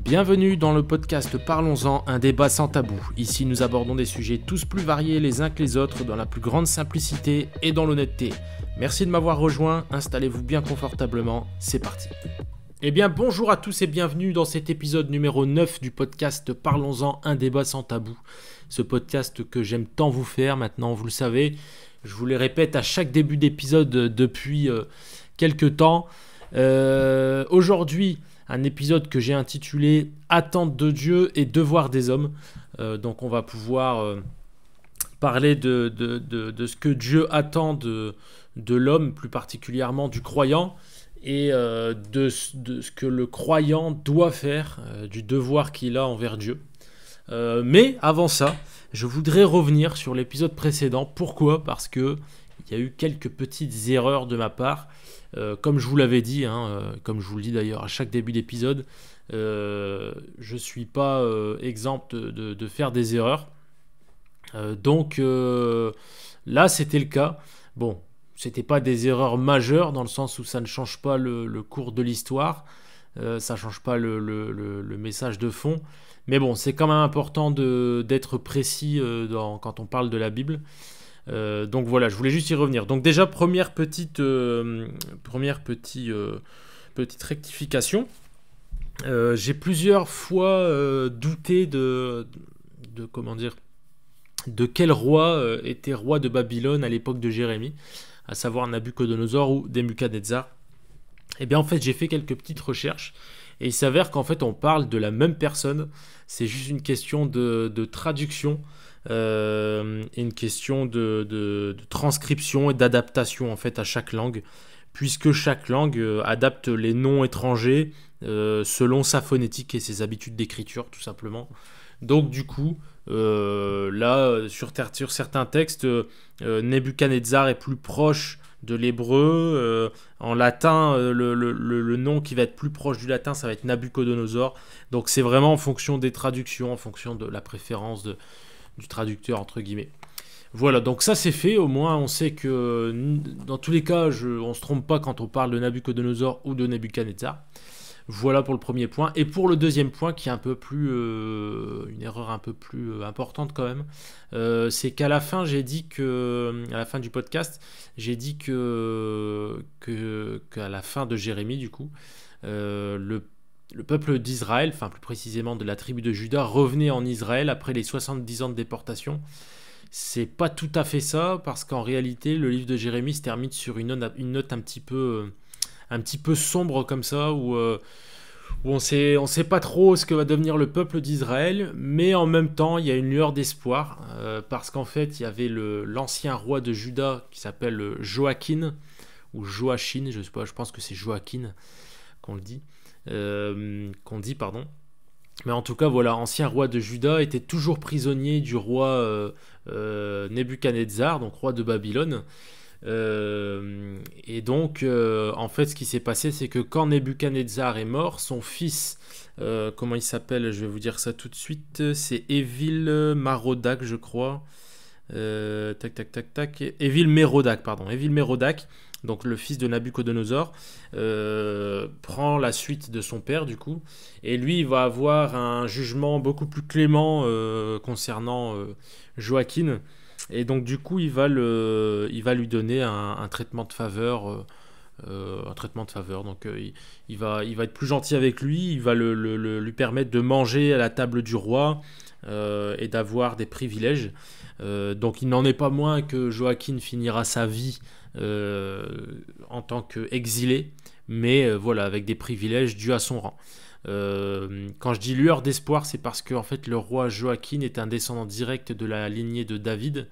Bienvenue dans le podcast Parlons-en, un débat sans tabou. Ici, nous abordons des sujets tous plus variés les uns que les autres dans la plus grande simplicité et dans l'honnêteté. Merci de m'avoir rejoint, installez-vous bien confortablement, c'est parti. Eh bien, bonjour à tous et bienvenue dans cet épisode numéro 9 du podcast Parlons-en, un débat sans tabou. Ce podcast que j'aime tant vous faire, maintenant vous le savez, je vous le répète à chaque début d'épisode depuis quelques temps. Aujourd'hui, un épisode que j'ai intitulé « Attente de Dieu et devoir des hommes ». Donc on va pouvoir parler de ce que Dieu attend de l'homme, plus particulièrement du croyant, et de ce que le croyant doit faire, du devoir qu'il a envers Dieu. Mais avant ça, je voudrais revenir sur l'épisode précédent. Pourquoi ? Parce qu'il y a eu quelques petites erreurs de ma part. Comme je vous l'avais dit, comme je vous le dis d'ailleurs à chaque début d'épisode, je ne suis pas exempt de faire des erreurs. Donc là, c'était le cas. Bon, c'était pas des erreurs majeures dans le sens où ça ne change pas le cours de l'histoire, ça ne change pas le message de fond. Mais bon, c'est quand même important d'être précis quand on parle de la Bible. Donc voilà, je voulais juste y revenir. Donc déjà, première petite rectification. J'ai plusieurs fois douté de quel roi était roi de Babylone à l'époque de Jérémie, à savoir Nabuchodonosor ou Nebuchadnezzar. Et bien en fait, j'ai fait quelques petites recherches et il s'avère qu'en fait on parle de la même personne. C'est juste une question de traduction. Une question de transcription et d'adaptation en fait à chaque langue, puisque chaque langue adapte les noms étrangers selon sa phonétique et ses habitudes d'écriture tout simplement. Donc du coup là sur certains textes Nebuchadnezzar est plus proche de l'hébreu, en latin le nom qui va être plus proche du latin ça va être Nabuchodonosor. Donc c'est vraiment en fonction des traductions, en fonction de la préférence du traducteur entre guillemets. Voilà, donc ça c'est fait, au moins on sait que dans tous les cas on ne se trompe pas quand on parle de Nabuchodonosor ou de Nebuchadnezzar. Voilà pour le premier point. Et pour le deuxième point qui est un peu plus une erreur un peu plus importante quand même, c'est qu'à la fin j'ai dit à la fin du podcast j'ai dit qu'à la fin de Jérémie du coup le peuple d'Israël, enfin plus précisément de la tribu de Juda, revenait en Israël après les 70 ans de déportation. C'est pas tout à fait ça, parce qu'en réalité, le livre de Jérémie se termine sur une note un petit peu sombre comme ça, où on sait pas trop ce que va devenir le peuple d'Israël, mais en même temps, il y a une lueur d'espoir, parce qu'en fait, il y avait l'ancien roi de Juda qui s'appelle Joachim, ou Joachim, je sais pas, je pense que c'est Joachim qu'on dit. Mais en tout cas voilà, ancien roi de Juda, était toujours prisonnier du roi Nebuchadnezzar, donc roi de Babylone. Et donc en fait ce qui s'est passé, c'est que quand Nebuchadnezzar est mort, son fils, comment il s'appelle, je vais vous dire ça tout de suite, c'est Évil-Merodach je crois, Évil-Merodach, donc le fils de Nabuchodonosor, prend la suite de son père du coup, et lui il va avoir un jugement beaucoup plus clément concernant Joachim, et donc du coup il va lui donner un traitement de faveur, donc il va être plus gentil avec lui, il va lui permettre de manger à la table du roi et d'avoir des privilèges. Donc il n'en est pas moins que Joachim finira sa vie en tant qu'exilé, mais voilà, avec des privilèges dus à son rang. Quand je dis lueur d'espoir, c'est parce que en fait, le roi Joachim est un descendant direct de la lignée de David.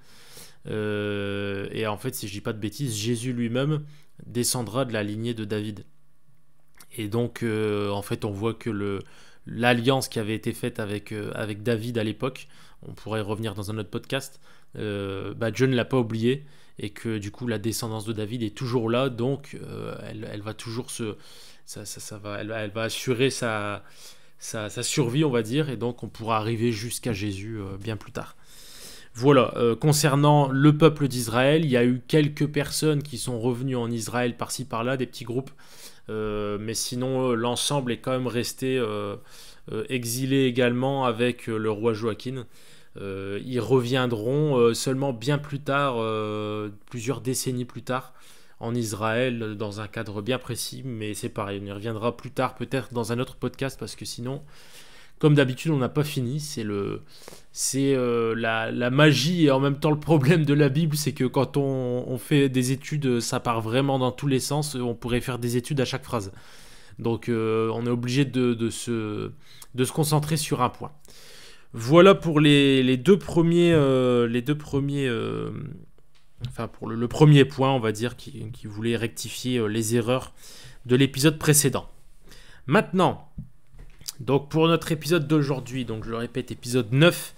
Et en fait, si je dis pas de bêtises, Jésus lui-même descendra de la lignée de David. Et donc, en fait, on voit que l'alliance qui avait été faite avec David à l'époque, on pourrait revenir dans un autre podcast, Dieu ne l'a pas oublié, et que du coup la descendance de David est toujours là, donc elle va toujours elle va assurer sa survie, on va dire, et donc on pourra arriver jusqu'à Jésus bien plus tard. Voilà, concernant le peuple d'Israël, il y a eu quelques personnes qui sont revenues en Israël par-ci par-là, des petits groupes Mais sinon, l'ensemble est quand même resté exilé également avec le roi Joachim. Ils reviendront seulement bien plus tard, plusieurs décennies plus tard, en Israël, dans un cadre bien précis, mais c'est pareil, on y reviendra plus tard, peut-être dans un autre podcast, parce que sinon, comme d'habitude, on n'a pas fini. La magie et en même temps le problème de la Bible, c'est que quand on fait des études, ça part vraiment dans tous les sens. On pourrait faire des études à chaque phrase. Donc on est obligé de se concentrer sur un point. Voilà pour les deux premiers, enfin pour le premier point, on va dire, qui voulait rectifier les erreurs de l'épisode précédent. Maintenant, donc pour notre épisode d'aujourd'hui, donc je le répète, épisode 9,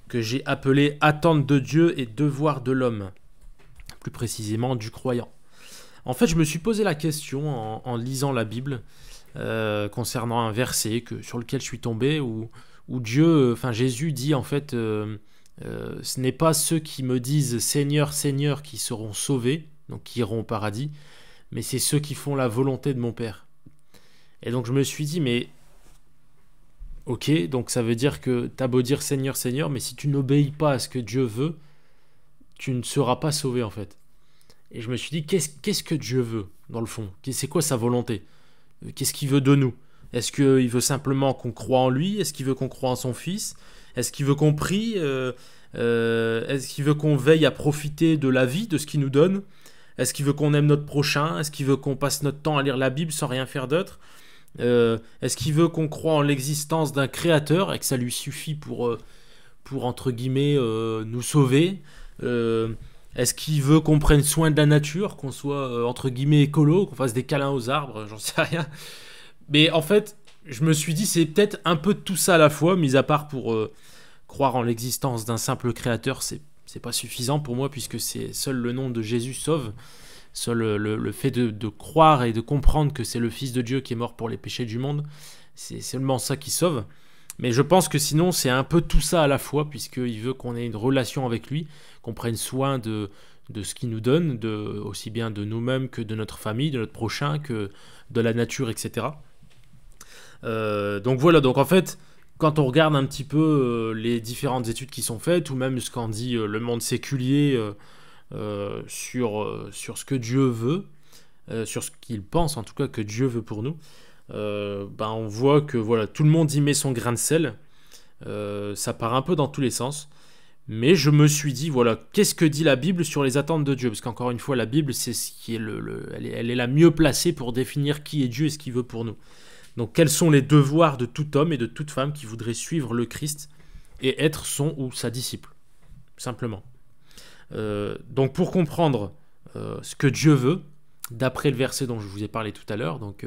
que j'ai appelé « Attente de Dieu et devoir de l'homme », plus précisément du croyant. En fait, je me suis posé la question en lisant la Bible concernant un verset sur lequel je suis tombé où Jésus dit en fait ce n'est pas ceux qui me disent Seigneur, Seigneur qui seront sauvés, donc qui iront au paradis, mais c'est ceux qui font la volonté de mon Père. Et donc je me suis dit mais ok, donc ça veut dire que t'as beau dire Seigneur, Seigneur, mais si tu n'obéis pas à ce que Dieu veut, tu ne seras pas sauvé en fait. Et je me suis dit, qu'est-ce que Dieu veut, dans le fond? C'est quoi sa volonté? Qu'est-ce qu'il veut de nous? Est-ce qu'il veut simplement qu'on croie en lui? Est-ce qu'il veut qu'on croie en son Fils? Est-ce qu'il veut qu'on prie? Est-ce qu'il veut qu'on veille à profiter de la vie, de ce qu'il nous donne? Est-ce qu'il veut qu'on aime notre prochain? Est-ce qu'il veut qu'on passe notre temps à lire la Bible sans rien faire d'autre? Est-ce qu'il veut qu'on croie en l'existence d'un créateur et que ça lui suffit pour entre guillemets, nous sauver? Est-ce qu'il veut qu'on prenne soin de la nature, qu'on soit entre guillemets écolo, qu'on fasse des câlins aux arbres? J'en sais rien. Mais en fait, je me suis dit, c'est peut-être un peu de tout ça à la fois, mis à part pour croire en l'existence d'un simple créateur, c'est pas suffisant pour moi, puisque c'est seul le nom de Jésus sauve. Seul le fait de croire et de comprendre que c'est le Fils de Dieu qui est mort pour les péchés du monde, c'est seulement ça qui sauve. Mais je pense que sinon, c'est un peu tout ça à la fois, puisqu'il veut qu'on ait une relation avec lui, qu'on prenne soin de ce qu'il nous donne, aussi bien de nous-mêmes que de notre famille, de notre prochain, que de la nature, etc. Donc voilà, donc en fait, quand on regarde un petit peu les différentes études qui sont faites, ou même ce qu'en dit le monde séculier sur ce que Dieu veut, sur ce qu'il pense en tout cas que Dieu veut pour nous, on voit que voilà, tout le monde y met son grain de sel. Ça part un peu dans tous les sens. Mais je me suis dit, voilà, qu'est-ce que dit la Bible sur les attentes de Dieu? Parce qu'encore une fois, la Bible, c'est ce qui est elle est la mieux placée pour définir qui est Dieu et ce qu'il veut pour nous. Donc, quels sont les devoirs de tout homme et de toute femme qui voudrait suivre le Christ et être son ou sa disciple, simplement. Donc, pour comprendre ce que Dieu veut, d'après le verset dont je vous ai parlé tout à l'heure, donc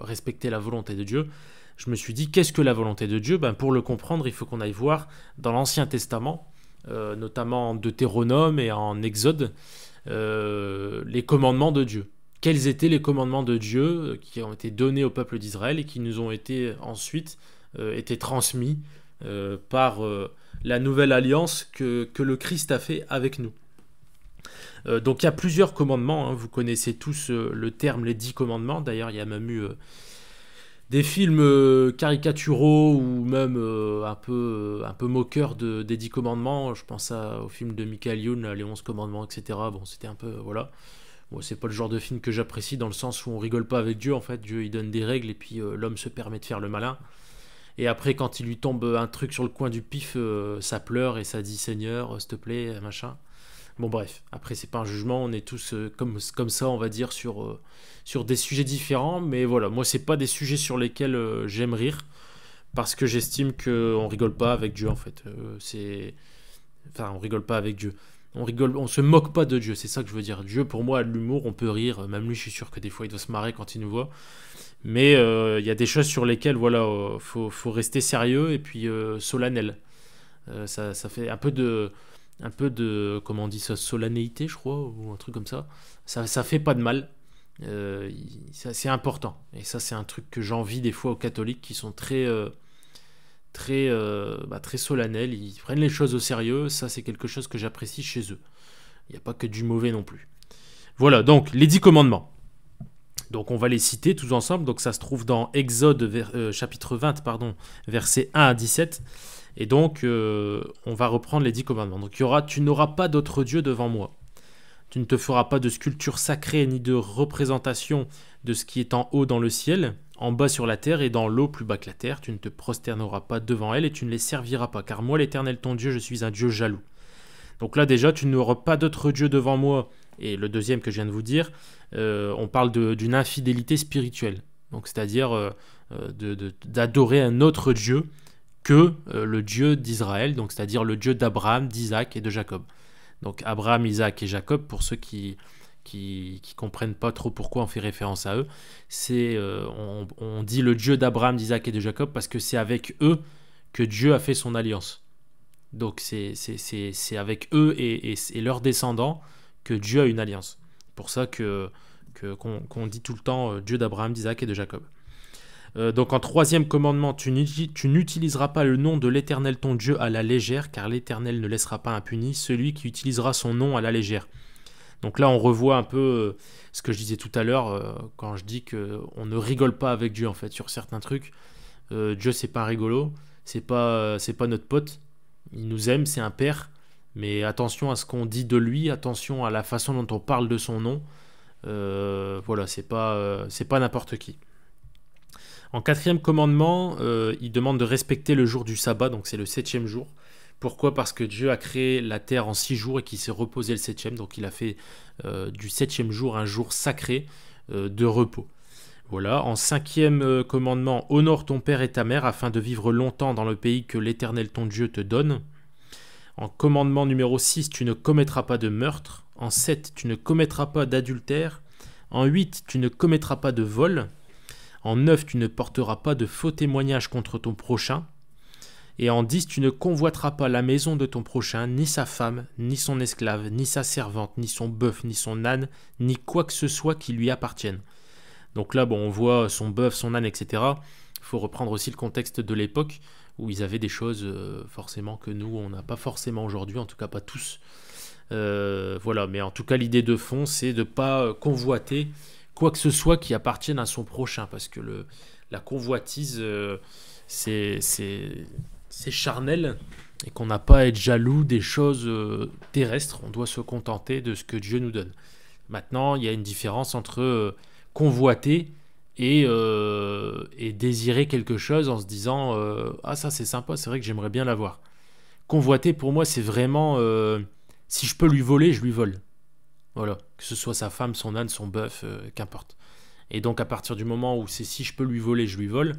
respecter la volonté de Dieu, je me suis dit, qu'est-ce que la volonté de Dieu? Pour le comprendre, il faut qu'on aille voir dans l'Ancien Testament, notamment en Deutéronome et en Exode, les commandements de Dieu. Quels étaient les commandements de Dieu qui ont été donnés au peuple d'Israël et qui nous ont été ensuite été transmis par la nouvelle alliance que le Christ a fait avec nous. Donc il y a plusieurs commandements, hein. Vous connaissez tous le terme les 10 commandements. D'ailleurs, il y a même eu des films caricaturaux ou même un peu moqueurs des 10 commandements. Je pense au film de Michael Youn, les 11 commandements, etc. Bon, c'était un peu, voilà. Bon, c'est pas le genre de film que j'apprécie, dans le sens où on rigole pas avec Dieu, en fait. Dieu, il donne des règles et puis l'homme se permet de faire le malin. Et après, quand il lui tombe un truc sur le coin du pif, ça pleure et ça dit Seigneur, s'il te plaît, machin. Bon, bref, après, c'est pas un jugement, on est tous comme ça, on va dire, sur des sujets différents. Mais voilà, moi, c'est pas des sujets sur lesquels j'aime rire, parce que j'estime qu'on rigole pas avec Dieu, en fait. Enfin, on rigole pas avec Dieu. On se moque pas de Dieu, c'est ça que je veux dire. Dieu, pour moi, a de l'humour, on peut rire. Même lui, je suis sûr que des fois, il doit se marrer quand il nous voit. Mais il y a des choses sur lesquelles, voilà, faut rester sérieux et puis solennel. Ça fait un peu de, comment on dit ça, solennité, je crois, ou un truc comme ça. Ça fait pas de mal. C'est important. Et ça, c'est un truc que j'envie des fois aux catholiques qui sont très solennels. Ils prennent les choses au sérieux. Ça, c'est quelque chose que j'apprécie chez eux. Il n'y a pas que du mauvais non plus. Voilà, donc, les 10 commandements. Donc on va les citer tous ensemble. Donc ça se trouve dans Exode chapitre 20, pardon, versets 1 à 17. Et donc on va reprendre les 10 commandements. Donc il y aura: tu n'auras pas d'autre Dieu devant moi. Tu ne te feras pas de sculpture sacrée ni de représentation de ce qui est en haut dans le ciel, en bas sur la terre et dans l'eau plus bas que la terre. Tu ne te prosterneras pas devant elles et tu ne les serviras pas, car moi l'Éternel ton Dieu, je suis un Dieu jaloux. Donc là déjà, tu n'auras pas d'autre Dieu devant moi. Et le deuxième que je viens de vous dire, on parle d'une infidélité spirituelle. Donc c'est-à-dire d'adorer un autre Dieu que le Dieu d'Israël, donc c'est-à-dire le Dieu d'Abraham, d'Isaac et de Jacob. Donc Abraham, Isaac et Jacob, pour ceux qui comprennent pas trop pourquoi on fait référence à eux, on dit le Dieu d'Abraham, d'Isaac et de Jacob parce que c'est avec eux que Dieu a fait son alliance. Donc c'est avec eux et leurs descendants que Dieu a une alliance. C'est pour ça qu'on dit tout le temps Dieu d'Abraham, d'Isaac et de Jacob. Donc en troisième commandement, tu n'utiliseras pas le nom de l'Éternel ton Dieu à la légère, car l'Éternel ne laissera pas impuni celui qui utilisera son nom à la légère. Donc là on revoit un peu ce que je disais tout à l'heure quand je dis qu'on ne rigole pas avec Dieu en fait sur certains trucs. Dieu c'est pas un rigolo, c'est pas notre pote, il nous aime, c'est un père, mais attention à ce qu'on dit de lui, attention à la façon dont on parle de son nom. Voilà, c'est pas n'importe qui. En quatrième commandement, il demande de respecter le jour du sabbat, donc c'est le 7e jour. Pourquoi ? Parce que Dieu a créé la terre en 6 jours et qu'il s'est reposé le 7e, donc il a fait du 7e jour un jour sacré de repos. Voilà. En 5e commandement, honore ton père et ta mère afin de vivre longtemps dans le pays que l'Éternel ton Dieu te donne. En commandement numéro 6, tu ne commettras pas de meurtre. En 7, tu ne commettras pas d'adultère. En 8, tu ne commettras pas de vol. En 9, tu ne porteras pas de faux témoignages contre ton prochain. Et en 10, tu ne convoiteras pas la maison de ton prochain, ni sa femme, ni son esclave, ni sa servante, ni son bœuf, ni son âne, ni quoi que ce soit qui lui appartienne. Donc là, on voit son bœuf, son âne, etc. Il faut reprendre aussi le contexte de l'époque où ils avaient des choses forcément que nous, on n'a pas forcément aujourd'hui, en tout cas pas tous. Voilà, mais en tout cas, l'idée de fond, c'est de ne pas convoiter quoi que ce soit qui appartienne à son prochain, parce que la convoitise, c'est charnel, et qu'on n'a pas à être jaloux des choses terrestres, on doit se contenter de ce que Dieu nous donne. Maintenant, il y a une différence entre convoiter et désirer quelque chose en se disant ah ça c'est sympa, c'est vrai que j'aimerais bien l'avoir. Convoiter pour moi c'est vraiment si je peux lui voler, je lui vole. Voilà, que ce soit sa femme, son âne, son bœuf, qu'importe. Et donc à partir du moment où c'est si je peux lui voler, je lui vole,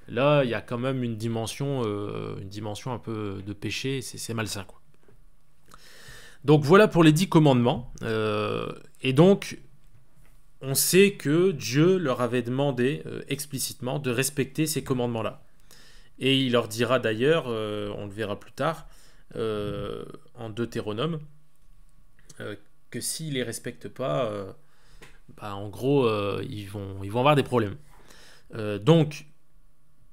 là il y a quand même une dimension un peu de péché, c'est malsain quoi. Donc voilà pour les 10 commandements. Et donc on sait que Dieu leur avait demandé explicitement de respecter ces commandements-là. Et il leur dira d'ailleurs, on le verra plus tard, en Deutéronome, que s'ils ne les respectent pas, en gros, ils vont avoir des problèmes. Donc,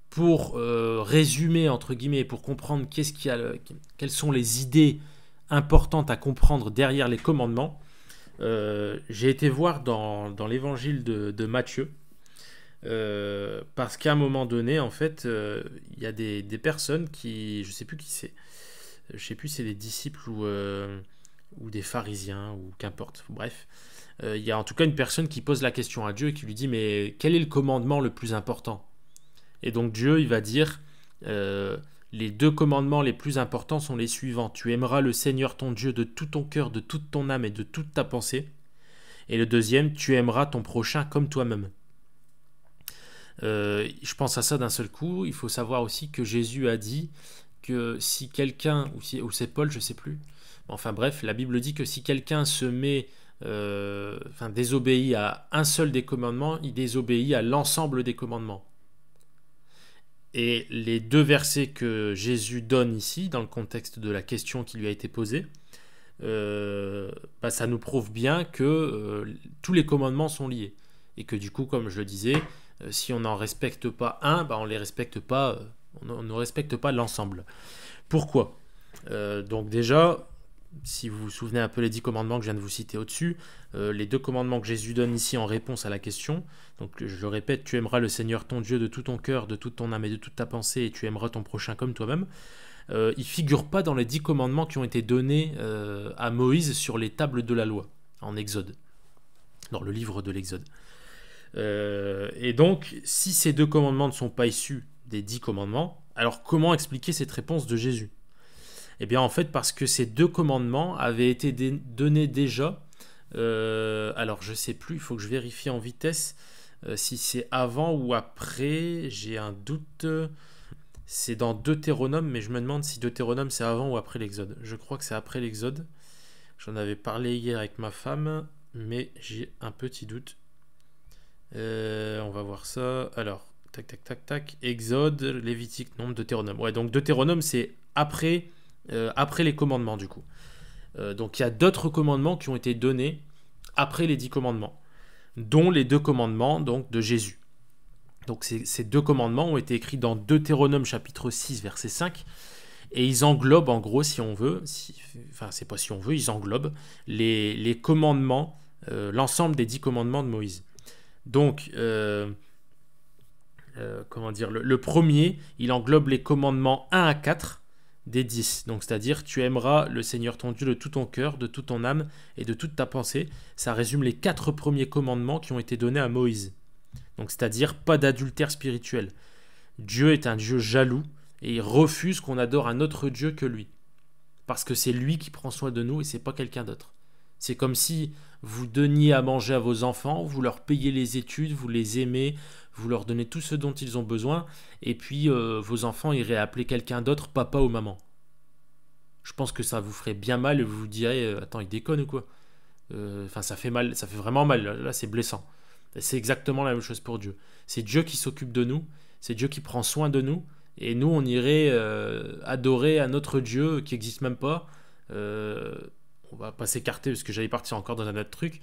pour résumer, entre guillemets, pour comprendre quelles sont les idées importantes à comprendre derrière les commandements, j'ai été voir dans l'évangile de Matthieu, parce qu'à un moment donné, en fait, il y a des personnes qui, je sais plus qui c'est, je sais plus si c'est des disciples ou des pharisiens ou qu'importe, bref, il y a en tout cas une personne qui pose la question à Dieu et qui lui dit mais quel est le commandement le plus important? Et donc Dieu il va dire les 2 commandements les plus importants sont les suivants: tu aimeras le Seigneur ton Dieu de tout ton cœur, de toute ton âme et de toute ta pensée. Et le deuxième, tu aimeras ton prochain comme toi-même. Je pense à ça d'un seul coup. Il faut savoir aussi que Jésus a dit que si quelqu'un, ou c'est Paul, je sais plus, enfin bref, la Bible dit que si quelqu'un se met, désobéit à un seul des commandements, il désobéit à l'ensemble des commandements. Et les 2 versets que Jésus donne ici, dans le contexte de la question qui lui a été posée, ça nous prouve bien que tous les commandements sont liés. Et que du coup, comme je le disais, si on n'en respecte pas un, on les respecte pas, on ne respecte pas l'ensemble. Pourquoi ? Donc déjà, si vous vous souvenez un peu les 10 commandements que je viens de vous citer au-dessus, les 2 commandements que Jésus donne ici en réponse à la question, donc je le répète, tu aimeras le Seigneur ton Dieu de tout ton cœur, de toute ton âme et de toute ta pensée, et tu aimeras ton prochain comme toi-même, il ne figure pas dans les 10 commandements qui ont été donnés à Moïse sur les tables de la loi, en Exode, dans le livre de l'Exode. Et donc, si ces 2 commandements ne sont pas issus des 10 commandements, alors comment expliquer cette réponse de Jésus ? Eh bien, en fait, parce que ces 2 commandements avaient été donnés déjà. Alors, je ne sais plus, il faut que je vérifie en vitesse si c'est avant ou après. J'ai un doute. C'est dans Deutéronome, mais je me demande si Deutéronome c'est avant ou après l'Exode. Je crois que c'est après l'Exode. J'en avais parlé hier avec ma femme, mais j'ai un petit doute. On va voir ça. Alors, tac, tac, tac, tac. Exode, Lévitique, non, Deutéronome. Ouais, donc Deutéronome, c'est après les commandements, du coup. Donc, il y a d'autres commandements qui ont été donnés après les 10 commandements, dont les 2 commandements donc, de Jésus. Donc, ces 2 commandements ont été écrits dans Deutéronome, chapitre 6, verset 5. Et ils englobent, en gros, si on veut, enfin, c'est pas si on veut, ils englobent les commandements, l'ensemble des 10 commandements de Moïse. Donc, comment dire, le premier, il englobe les commandements 1 à 4 des 10. Donc, c'est-à-dire, tu aimeras le Seigneur ton Dieu de tout ton cœur, de toute ton âme et de toute ta pensée. Ça résume les 4 premiers commandements qui ont été donnés à Moïse. Donc, c'est-à-dire, pas d'adultère spirituel. Dieu est un Dieu jaloux et il refuse qu'on adore un autre Dieu que lui. Parce que c'est lui qui prend soin de nous et c'est pas quelqu'un d'autre. C'est comme si vous donniez à manger à vos enfants, vous leur payez les études, vous les aimez, vous leur donnez tout ce dont ils ont besoin, et puis vos enfants iraient appeler quelqu'un d'autre papa ou maman. Je pense que ça vous ferait bien mal et vous vous direz attends, il déconne ou quoi ? Enfin, ça fait mal, ça fait vraiment mal, là c'est blessant. Et c'est exactement la même chose pour Dieu. C'est Dieu qui s'occupe de nous, c'est Dieu qui prend soin de nous, et nous on irait adorer un autre Dieu qui n'existe même pas. On va pas s'écarter parce que j'allais partir encore dans un autre truc.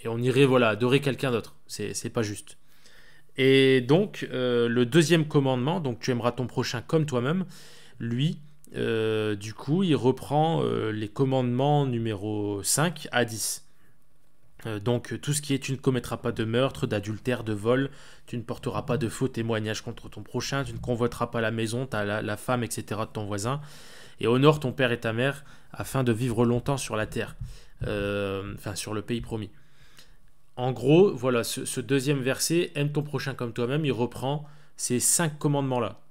Et on irait adorer quelqu'un d'autre. C'est pas juste. Et donc, le deuxième commandement, donc tu aimeras ton prochain comme toi-même, lui, du coup, il reprend les commandements numéro 5 à 10. Donc tout ce qui est tu ne commettras pas de meurtre, d'adultère, de vol, tu ne porteras pas de faux témoignages contre ton prochain, tu ne convoiteras pas la maison, la femme, etc. de ton voisin, et honore ton père et ta mère afin de vivre longtemps sur la terre, enfin sur le pays promis. En gros, voilà, ce deuxième verset, aime ton prochain comme toi-même, il reprend ces 5 commandements-là.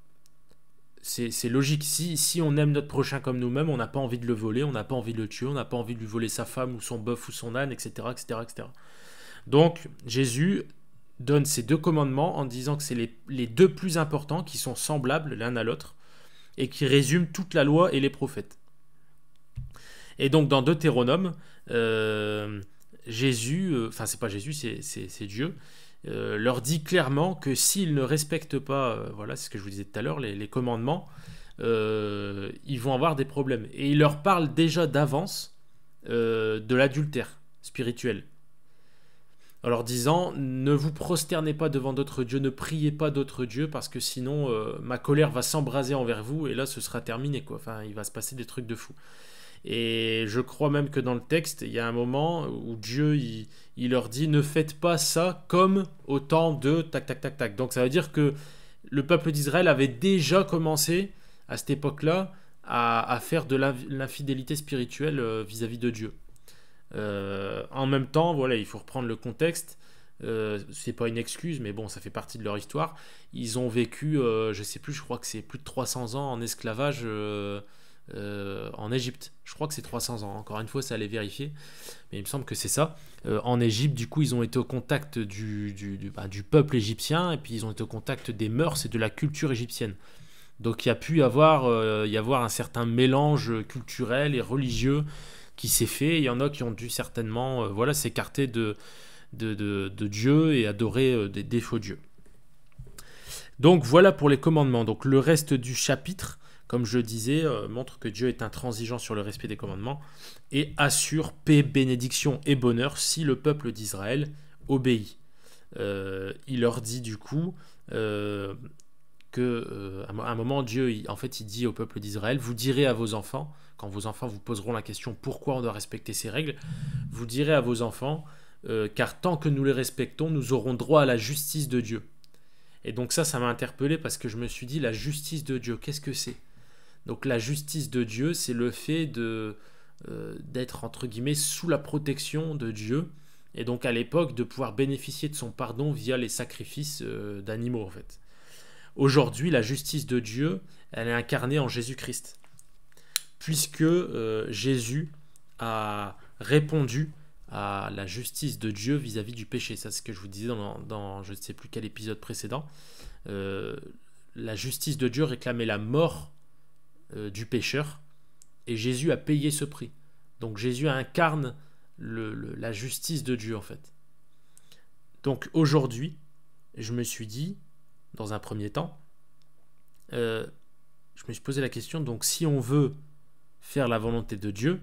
C'est logique, si on aime notre prochain comme nous-mêmes, on n'a pas envie de le voler, on n'a pas envie de le tuer, on n'a pas envie de lui voler sa femme ou son bœuf ou son âne, etc., etc., etc. Donc, Jésus donne ces 2 commandements en disant que c'est les 2 plus importants qui sont semblables l'un à l'autre et qui résument toute la loi et les prophètes. Et donc, dans Deutéronome, Jésus, enfin, c'est pas Jésus, c'est Dieu, leur dit clairement que s'ils ne respectent pas, voilà, c'est ce que je vous disais tout à l'heure, les commandements, ils vont avoir des problèmes. Et il leur parle déjà d'avance de l'adultère spirituel. En leur disant, ne vous prosternez pas devant d'autres dieux, ne priez pas d'autres dieux, parce que sinon, ma colère va s'embraser envers vous, et là, ce sera terminé, quoi. Enfin, il va se passer des trucs de fou. Et je crois même que dans le texte, il y a un moment où Dieu, il leur dit, ne faites pas ça comme au temps de tac, tac, tac, tac. Donc ça veut dire que le peuple d'Israël avait déjà commencé, à cette époque-là, à faire de l'infidélité spirituelle vis-à-vis de Dieu. En même temps, voilà, il faut reprendre le contexte. C'est pas une excuse, mais bon, ça fait partie de leur histoire. Ils ont vécu, je sais plus, je crois que c'est plus de 300 ans en esclavage en Égypte. Je crois que c'est 300 ans. Encore une fois, ça allait vérifier, mais il me semble que c'est ça. En Égypte, du coup, ils ont été au contact du peuple égyptien, et puis ils ont été au contact des mœurs et de la culture égyptienne. Donc il y a pu y avoir un certain mélange culturel et religieux qui s'est fait. Il y en a qui ont dû certainement s'écarter de Dieu et adorer des faux dieux. Donc voilà pour les commandements. Donc le reste du chapitre, comme je disais, montre que Dieu est intransigeant sur le respect des commandements et assure paix, bénédiction et bonheur si le peuple d'Israël obéit. Il leur dit du coup que que à un moment, Dieu, en fait, il dit au peuple d'Israël, vous direz à vos enfants, quand vos enfants vous poseront la question pourquoi on doit respecter ces règles, vous direz à vos enfants, car tant que nous les respectons, nous aurons droit à la justice de Dieu. Et donc ça m'a interpellé parce que je me suis dit, la justice de Dieu, qu'est-ce que c'est? Donc la justice de Dieu, c'est le fait d'être, entre guillemets, sous la protection de Dieu, et donc à l'époque de pouvoir bénéficier de son pardon via les sacrifices d'animaux, en fait. Aujourd'hui, la justice de Dieu, elle est incarnée en Jésus-Christ, puisque Jésus a répondu à la justice de Dieu vis-à-vis du péché. Ça, c'est ce que je vous disais dans je ne sais plus quel épisode précédent. La justice de Dieu réclamait la mort du pécheur, et Jésus a payé ce prix. Donc Jésus incarne la justice de Dieu, en fait. Donc aujourd'hui, je me suis dit, dans un premier temps, je me suis posé la question, donc si on veut faire la volonté de Dieu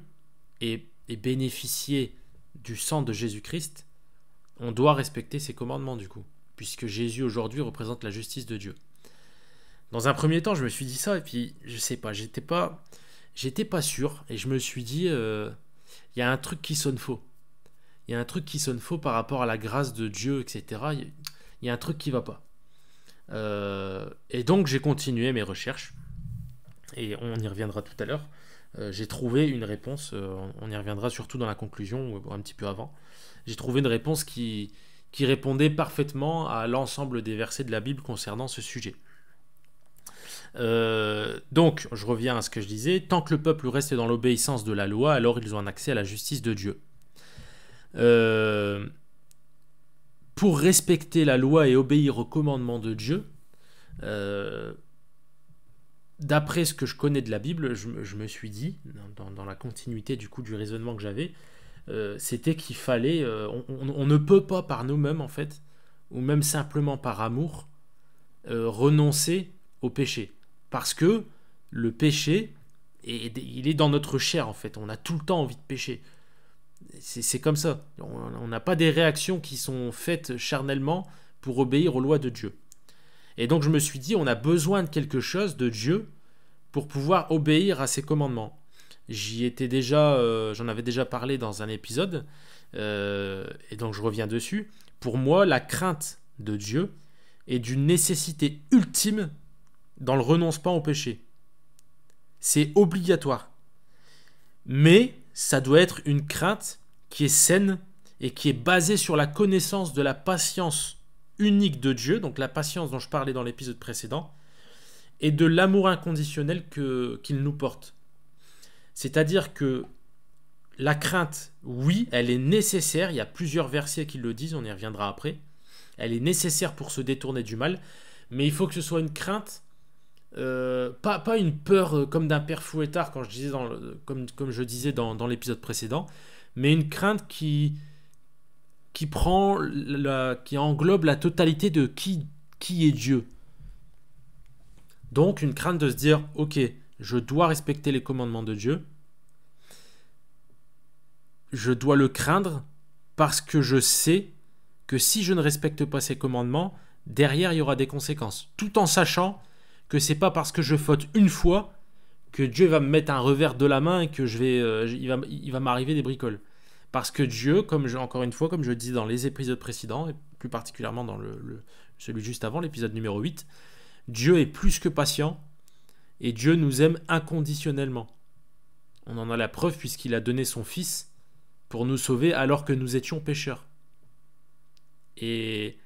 et bénéficier du sang de Jésus-Christ, on doit respecter ses commandements, du coup, puisque Jésus aujourd'hui représente la justice de Dieu. Dans un premier temps, je me suis dit ça, et puis je sais pas, j'étais pas sûr, et je me suis dit, il y a un truc qui sonne faux. Il y a un truc qui sonne faux par rapport à la grâce de Dieu, etc. Il y a un truc qui va pas. Et donc j'ai continué mes recherches, et on y reviendra tout à l'heure. J'ai trouvé une réponse, on y reviendra surtout dans la conclusion, ou un petit peu avant. J'ai trouvé une réponse qui répondait parfaitement à l'ensemble des versets de la Bible concernant ce sujet. Donc, je reviens à ce que je disais, tant que le peuple reste dans l'obéissance de la loi, alors ils ont un accès à la justice de Dieu. Pour respecter la loi et obéir aux commandements de Dieu, d'après ce que je connais de la Bible, je me suis dit, dans la continuité du coup du raisonnement que j'avais, c'était qu'il fallait, on ne peut pas par nous-mêmes en fait, ou même simplement par amour, renoncer au péché. Parce que le péché, il est dans notre chair en fait, on a tout le temps envie de pécher. C'est comme ça, on n'a pas des réactions qui sont faites charnellement pour obéir aux lois de Dieu. Et donc je me suis dit, on a besoin de quelque chose de Dieu pour pouvoir obéir à ses commandements. J'en avais déjà parlé dans un épisode, et donc je reviens dessus. Pour moi, la crainte de Dieu est d'une nécessité ultime dans le renoncement au péché. C'est obligatoire. Mais ça doit être une crainte qui est saine et qui est basée sur la connaissance de la patience unique de Dieu, donc la patience dont je parlais dans l'épisode précédent, et de l'amour inconditionnel qu'il nous porte. C'est-à-dire que la crainte, oui, elle est nécessaire, il y a plusieurs versets qui le disent, on y reviendra après, elle est nécessaire pour se détourner du mal, mais il faut que ce soit une crainte, pas une peur comme d'un père fouettard, quand je disais comme je disais dans l'épisode précédent, mais une crainte qui englobe la totalité de qui est Dieu. Donc une crainte de se dire, ok, je dois respecter les commandements de Dieu, je dois le craindre parce que je sais que si je ne respecte pas ces commandements, derrière il y aura des conséquences, tout en sachant que c'est pas parce que je faute une fois que Dieu va me mettre un revers de la main et que il va m'arriver des bricoles. Parce que Dieu, encore une fois, comme je le disais dans les épisodes précédents, et plus particulièrement dans celui juste avant, l'épisode numéro 8, Dieu est plus que patient et Dieu nous aime inconditionnellement. On en a la preuve puisqu'il a donné son Fils pour nous sauver alors que nous étions pécheurs. Et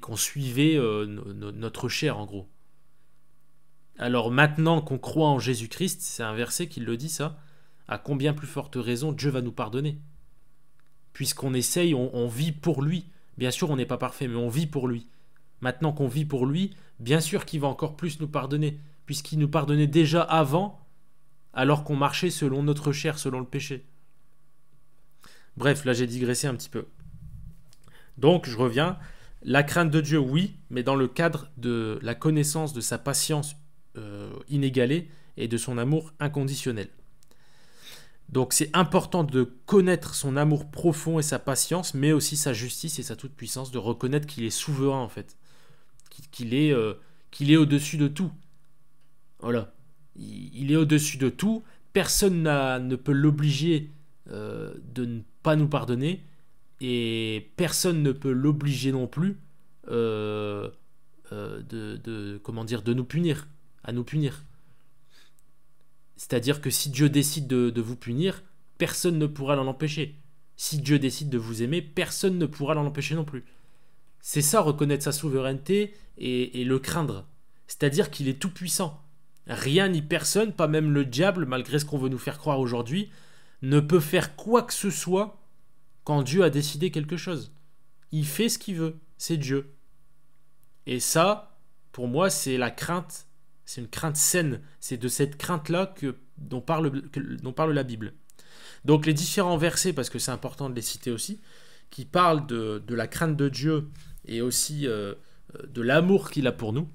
qu'on suivait notre chair en gros. Alors maintenant qu'on croit en Jésus-Christ, c'est un verset qui le dit ça, à combien plus forte raison Dieu va nous pardonner. Puisqu'on essaye, on vit pour lui. Bien sûr, on n'est pas parfait, mais on vit pour lui. Maintenant qu'on vit pour lui, bien sûr qu'il va encore plus nous pardonner, puisqu'il nous pardonnait déjà avant, alors qu'on marchait selon notre chair, selon le péché. Bref, là j'ai digressé un petit peu. Donc, je reviens. La crainte de Dieu, oui, mais dans le cadre de la connaissance de sa patience inégalée et de son amour inconditionnel. Donc c'est important de connaître son amour profond et sa patience, mais aussi sa justice et sa toute-puissance, de reconnaître qu'il est souverain en fait, qu'il qu'il est au-dessus de tout. Voilà. Il est au-dessus de tout. Personne ne peut l'obliger de ne pas nous pardonner. Et personne ne peut l'obliger non plus comment dire, de nous punir, à nous punir. C'est-à-dire que si Dieu décide de vous punir, personne ne pourra l'en empêcher. Si Dieu décide de vous aimer, personne ne pourra l'en empêcher non plus. C'est ça, reconnaître sa souveraineté et le craindre. C'est-à-dire qu'il est tout puissant. Rien ni personne, pas même le diable, malgré ce qu'on veut nous faire croire aujourd'hui, ne peut faire quoi que ce soit quand Dieu a décidé quelque chose. Il fait ce qu'il veut, c'est Dieu. Et ça, pour moi, c'est la crainte, c'est une crainte saine. C'est de cette crainte-là dont parle la Bible. Donc les différents versets, parce que c'est important de les citer aussi, qui parlent de la crainte de Dieu et aussi de l'amour qu'il a pour nous.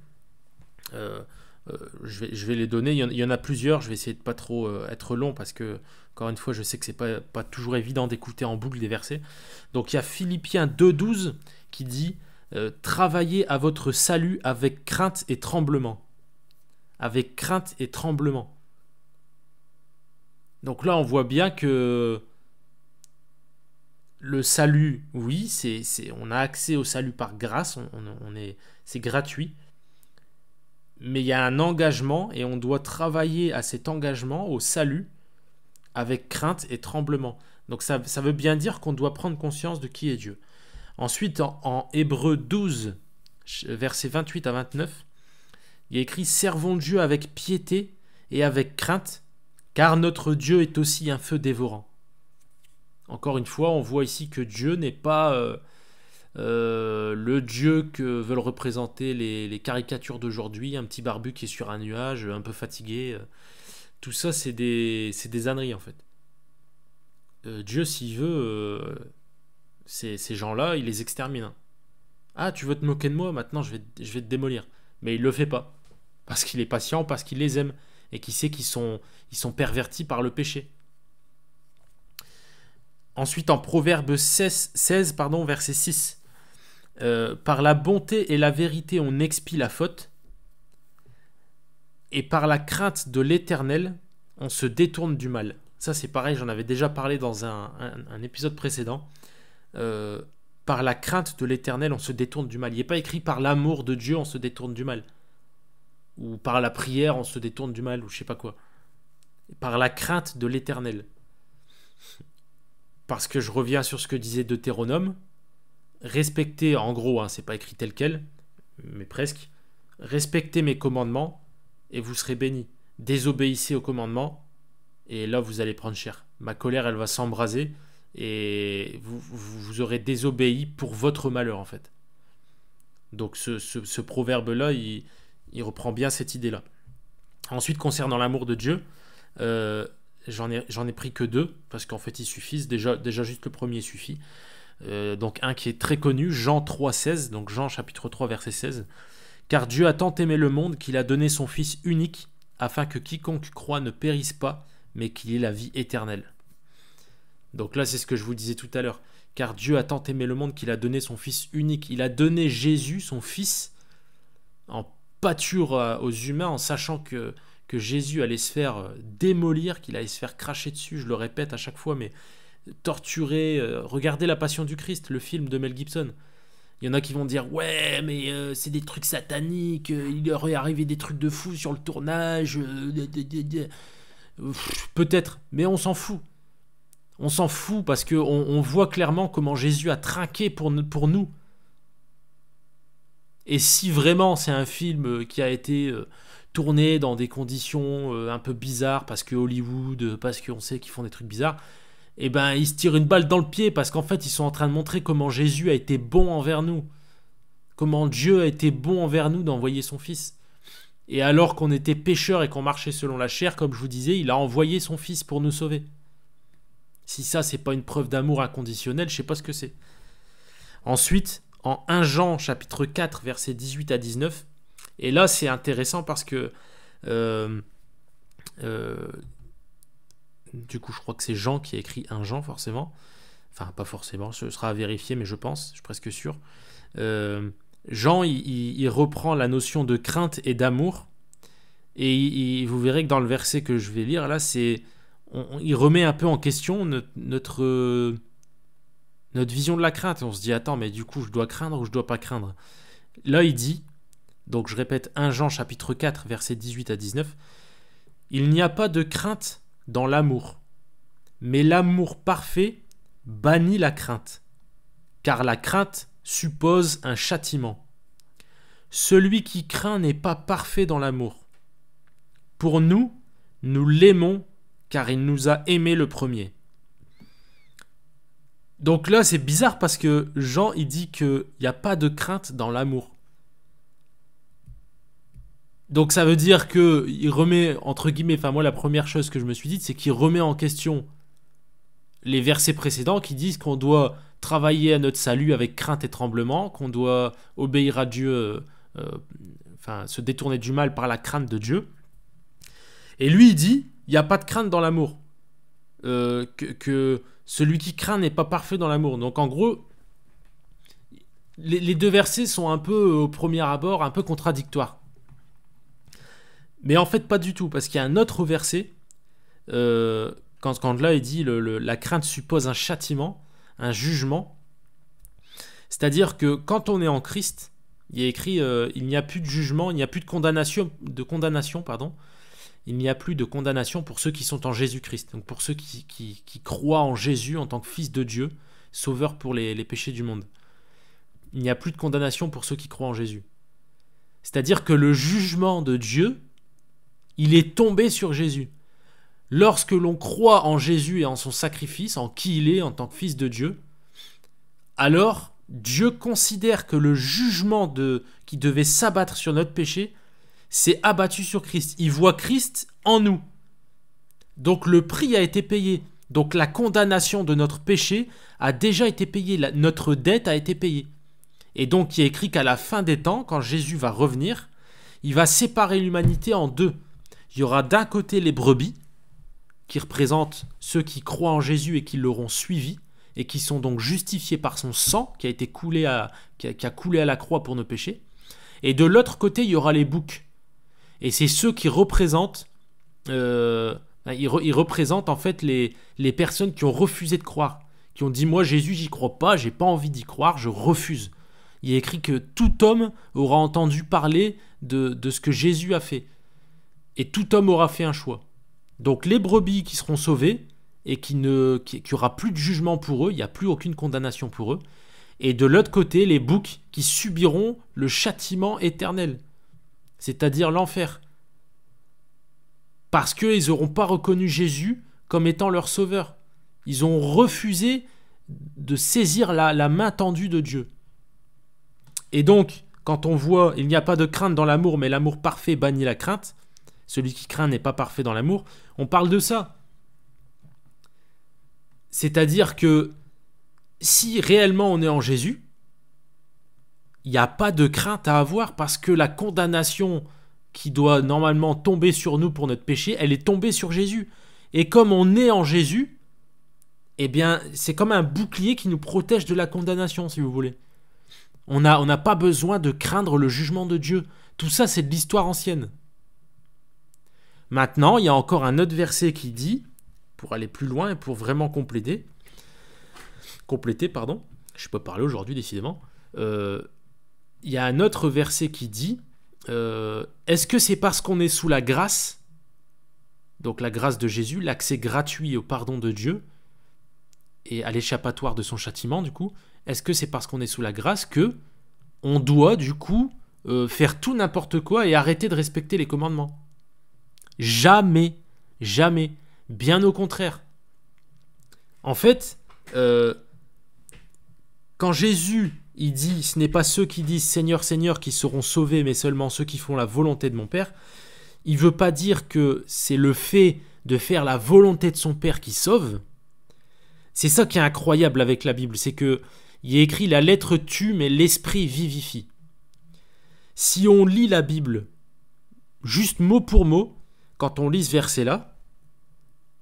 Je vais les donner, il y en a plusieurs, je vais essayer de pas trop être long parce que, encore une fois, je sais que c'est pas toujours évident d'écouter en boucle des versets. Donc il y a Philippiens 2,12 qui dit « Travaillez à votre salut avec crainte et tremblement. » Avec crainte et tremblement. Donc là, on voit bien que le salut, oui, on a accès au salut par grâce, c'est gratuit. Mais il y a un engagement et on doit travailler à cet engagement, au salut, avec crainte et tremblement. Donc ça veut bien dire qu'on doit prendre conscience de qui est Dieu. Ensuite, en Hébreux 12, versets 28 à 29, il y a écrit « Servons Dieu avec piété et avec crainte, car notre Dieu est aussi un feu dévorant. » Encore une fois, on voit ici que Dieu n'est pas le Dieu que veulent représenter les caricatures d'aujourd'hui, un petit barbu qui est sur un nuage, un peu fatigué. Tout ça, c'est des âneries en fait. Dieu, s'il veut, ces gens-là, il les extermine. Ah, tu veux te moquer de moi? Maintenant, je vais te démolir. Mais il le fait pas. Parce qu'il est patient, parce qu'il les aime. Et qu'il sait qu'ils sont pervertis par le péché. Ensuite, en Proverbe 16 verset 6. Par la bonté et la vérité, on expie la faute. Et par la crainte de l'Éternel, on se détourne du mal. Ça, c'est pareil, j'en avais déjà parlé dans un épisode précédent. Par la crainte de l'Éternel, on se détourne du mal. Il n'est pas écrit par l'amour de Dieu, on se détourne du mal. Ou par la prière, on se détourne du mal, ou je sais pas quoi. Par la crainte de l'Éternel. Parce que je reviens sur ce que disait Deutéronome. Respectez, en gros, hein, c'est pas écrit tel quel, mais presque. Respectez mes commandements et vous serez bénis. Désobéissez aux commandements et là vous allez prendre cher. Ma colère, elle va s'embraser et vous aurez désobéi pour votre malheur en fait. Donc ce proverbe-là, il reprend bien cette idée-là. Ensuite, concernant l'amour de Dieu, j'en ai pris que 2 parce qu'en fait ils suffisent. Déjà juste le premier suffit. Donc un qui est très connu, Jean 3,16, donc Jean chapitre 3 verset 16. Car Dieu a tant aimé le monde qu'il a donné son Fils unique, afin que quiconque croit ne périsse pas, mais qu'il ait la vie éternelle. Donc là c'est ce que je vous disais tout à l'heure. Car Dieu a tant aimé le monde qu'il a donné son Fils unique. Il a donné Jésus, son Fils, en pâture aux humains, en sachant que Jésus allait se faire démolir, qu'il allait se faire cracher dessus, je le répète à chaque fois, mais torturé. Regardez La Passion du Christ, le film de Mel Gibson. Il y en a qui vont dire ouais mais c'est des trucs sataniques, il aurait arrivé des trucs de fou sur le tournage, peut-être, mais on s'en fout. On s'en fout parce qu'on voit clairement comment Jésus a trinqué pour nous. Et si vraiment c'est un film qui a été tourné dans des conditions un peu bizarres parce que Hollywood, parce qu'on sait qu'ils font des trucs bizarres, eh ben ils se tirent une balle dans le pied parce qu'en fait ils sont en train de montrer comment Jésus a été bon envers nous, comment Dieu a été bon envers nous d'envoyer son Fils. Et alors qu'on était pécheurs et qu'on marchait selon la chair, comme je vous disais, il a envoyé son Fils pour nous sauver. Si ça c'est pas une preuve d'amour inconditionnel, je sais pas ce que c'est. Ensuite, en 1 Jean chapitre 4 versets 18 à 19, et là c'est intéressant parce que du coup, je crois que c'est Jean qui a écrit 1 Jean, forcément. Enfin, pas forcément, ce sera à vérifier, mais je pense, je suis presque sûr. Jean, il reprend la notion de crainte et d'amour, et vous verrez que dans le verset que je vais lire, là, il remet un peu en question notre vision de la crainte. On se dit, attends, mais du coup, je dois craindre ou je dois pas craindre? Là, il dit, donc je répète, 1 Jean chapitre 4, versets 18 à 19, « Il n'y a pas de crainte dans l'amour, mais l'amour parfait bannit la crainte, car la crainte suppose un châtiment. Celui qui craint n'est pas parfait dans l'amour. Pour nous, nous l'aimons, car il nous a aimés le premier. » Donc là, c'est bizarre parce que Jean, il dit qu'il n'y a pas de crainte dans l'amour. Donc ça veut dire qu'il remet, entre guillemets, enfin moi la première chose que je me suis dit, c'est qu'il remet en question les versets précédents qui disent qu'on doit travailler à notre salut avec crainte et tremblement, qu'on doit obéir à Dieu, se détourner du mal par la crainte de Dieu. Et lui, il dit, il n'y a pas de crainte dans l'amour. Que celui qui craint n'est pas parfait dans l'amour. Donc en gros, les deux versets sont un peu, au premier abord, un peu contradictoires. Mais en fait, pas du tout, parce qu'il y a un autre verset, quand là, il dit la crainte suppose un châtiment, un jugement. C'est-à-dire que quand on est en Christ, il est écrit il n'y a plus de jugement, il n'y a plus de condamnation, il n'y a plus de condamnation pour ceux qui sont en Jésus-Christ. Donc pour ceux qui croient en Jésus en tant que Fils de Dieu, sauveur pour les péchés du monde. Il n'y a plus de condamnation pour ceux qui croient en Jésus. C'est-à-dire que le jugement de Dieu, il est tombé sur Jésus. Lorsque l'on croit en Jésus et en son sacrifice, en qui il est en tant que Fils de Dieu, alors Dieu considère que le jugement qui devait s'abattre sur notre péché s'est abattu sur Christ. Il voit Christ en nous. Donc le prix a été payé. Donc la condamnation de notre péché a déjà été payée. Notre dette a été payée. Et donc il est écrit qu'à la fin des temps, quand Jésus va revenir, il va séparer l'humanité en deux. Il y aura d'un côté les brebis, qui représentent ceux qui croient en Jésus et qui l'auront suivi, et qui sont donc justifiés par son sang qui a été coulé qui a coulé à la croix pour nos péchés. Et de l'autre côté, il y aura les boucs. Et c'est ceux qui représentent, ils représentent en fait les personnes qui ont refusé de croire, qui ont dit moi Jésus j'y crois pas, j'ai pas envie d'y croire, je refuse. Il est écrit que tout homme aura entendu parler de ce que Jésus a fait. Et tout homme aura fait un choix. Donc les brebis qui seront sauvées et qu'il n'y aura plus de jugement pour eux, il n'y a plus aucune condamnation pour eux. Et de l'autre côté, les boucs qui subiront le châtiment éternel, c'est-à-dire l'enfer. Parce qu'ils n'auront pas reconnu Jésus comme étant leur sauveur. Ils ont refusé de saisir la main tendue de Dieu. Et donc, quand on voit « il n'y a pas de crainte dans l'amour, mais l'amour parfait bannit la crainte », celui qui craint n'est pas parfait dans l'amour, on parle de ça. C'est-à-dire que si réellement on est en Jésus, il n'y a pas de crainte à avoir parce que la condamnation qui doit normalement tomber sur nous pour notre péché, elle est tombée sur Jésus. Et comme on est en Jésus, eh bien, c'est comme un bouclier qui nous protège de la condamnation, si vous voulez. On n'a pas besoin de craindre le jugement de Dieu. Tout ça, c'est de l'histoire ancienne. Maintenant, il y a encore un autre verset qui dit, pour aller plus loin et pour vraiment compléter, je peux parler aujourd'hui décidément, il y a un autre verset qui dit, est-ce que c'est parce qu'on est sous la grâce, donc la grâce de Jésus, l'accès gratuit au pardon de Dieu et à l'échappatoire de son châtiment du coup, est-ce que c'est parce qu'on est sous la grâce que on doit du coup faire tout n'importe quoi et arrêter de respecter les commandements? Jamais, jamais, bien au contraire. En fait, quand Jésus il dit, ce n'est pas ceux qui disent Seigneur, Seigneur qui seront sauvés, mais seulement ceux qui font la volonté de mon Père, il ne veut pas dire que c'est le fait de faire la volonté de son Père qui sauve. C'est ça qui est incroyable avec la Bible, c'est que il est écrit la lettre tue, mais l'esprit vivifie. Si on lit la Bible juste mot pour mot, quand on lit ce verset-là,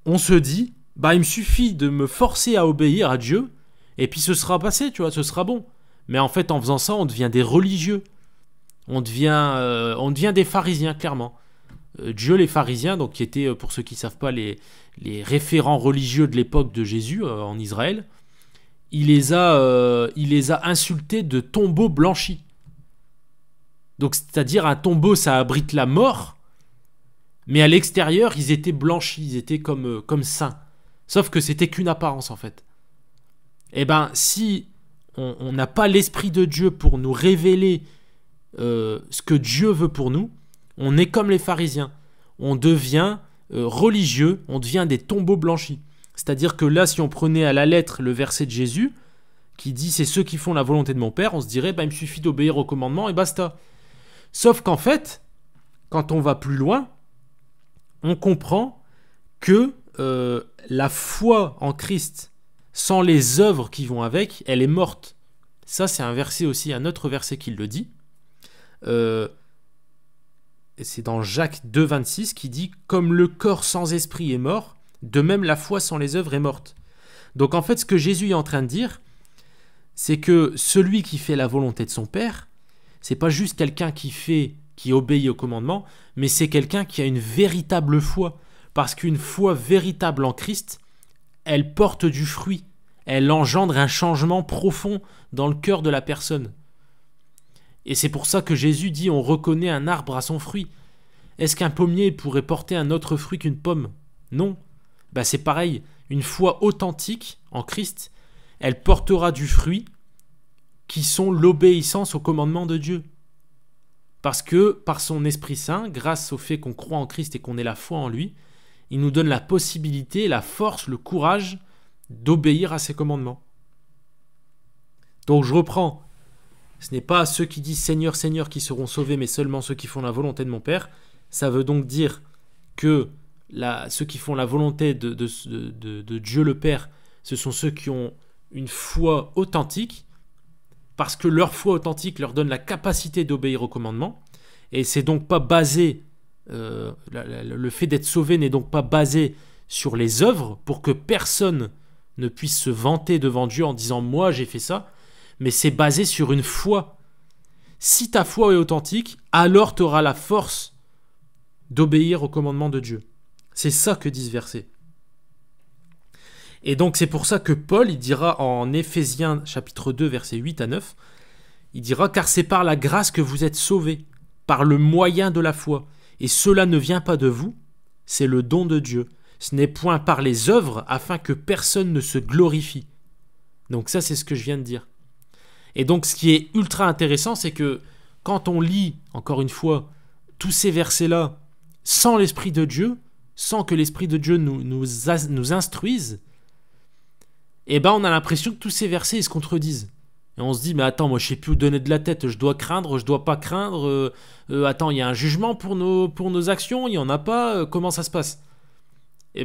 on se dit, il me suffit de me forcer à obéir à Dieu, et puis ce sera passé, tu vois, ce sera bon. Mais en fait, en faisant ça, on devient des religieux. On devient des pharisiens, clairement. Dieu, les pharisiens, donc, qui étaient, pour ceux qui ne savent pas, les référents religieux de l'époque de Jésus en Israël, il les a insultés de tombeaux blanchis. Donc, c'est-à-dire, un tombeau, ça abrite la mort, mais à l'extérieur, ils étaient blanchis, ils étaient comme saints. Sauf que c'était qu'une apparence, en fait. Eh bien, si on n'a pas l'Esprit de Dieu pour nous révéler ce que Dieu veut pour nous, on est comme les pharisiens. On devient religieux, on devient des tombeaux blanchis. C'est-à-dire que là, si on prenait à la lettre le verset de Jésus, qui dit « c'est ceux qui font la volonté de mon Père », on se dirait il me suffit d'obéir au commandement et basta. Sauf qu'en fait, quand on va plus loin, on comprend que la foi en Christ, sans les œuvres qui vont avec, elle est morte. Ça, c'est un verset aussi, un autre verset qui le dit. C'est dans Jacques 2, 26 qui dit « Comme le corps sans esprit est mort, de même la foi sans les œuvres est morte. » Donc en fait, ce que Jésus est en train de dire, c'est que celui qui fait la volonté de son Père, c'est pas juste quelqu'un qui obéit au commandement, mais c'est quelqu'un qui a une véritable foi. Parce qu'une foi véritable en Christ, elle porte du fruit. Elle engendre un changement profond dans le cœur de la personne. Et c'est pour ça que Jésus dit on reconnaît un arbre à son fruit. Est-ce qu'un pommier pourrait porter un autre fruit qu'une pomme? Non. C'est pareil. Une foi authentique en Christ, elle portera du fruit qui sont l'obéissance au commandement de Dieu. Parce que par son Esprit Saint, grâce au fait qu'on croit en Christ et qu'on ait la foi en lui, il nous donne la possibilité, la force, le courage d'obéir à ses commandements. Donc je reprends. Ce n'est pas ceux qui disent Seigneur, Seigneur qui seront sauvés, mais seulement ceux qui font la volonté de mon Père. Ça veut donc dire que ceux qui font la volonté de Dieu le Père, ce sont ceux qui ont une foi authentique, parce que leur foi authentique leur donne la capacité d'obéir au commandement. Et c'est donc pas basé, le fait d'être sauvé n'est donc pas basé sur les œuvres, pour que personne ne puisse se vanter devant Dieu en disant « moi j'ai fait ça », mais c'est basé sur une foi. Si ta foi est authentique, alors tu auras la force d'obéir au commandement de Dieu. C'est ça que dit ce verset. Et donc c'est pour ça que Paul, il dira en Éphésiens chapitre 2, versets 8 à 9, il dira « Car c'est par la grâce que vous êtes sauvés, par le moyen de la foi. Et cela ne vient pas de vous, c'est le don de Dieu. Ce n'est point par les œuvres, afin que personne ne se glorifie. » Donc ça, c'est ce que je viens de dire. Et donc ce qui est ultra intéressant, c'est que quand on lit, encore une fois, tous ces versets-là, sans l'Esprit de Dieu, sans que l'Esprit de Dieu nous instruise, on a l'impression que tous ces versets ils se contredisent. Et on se dit, mais attends, moi je sais plus où donner de la tête, je dois craindre, je dois pas craindre, attends, il y a un jugement pour nos actions, il n'y en a pas, comment ça se passe?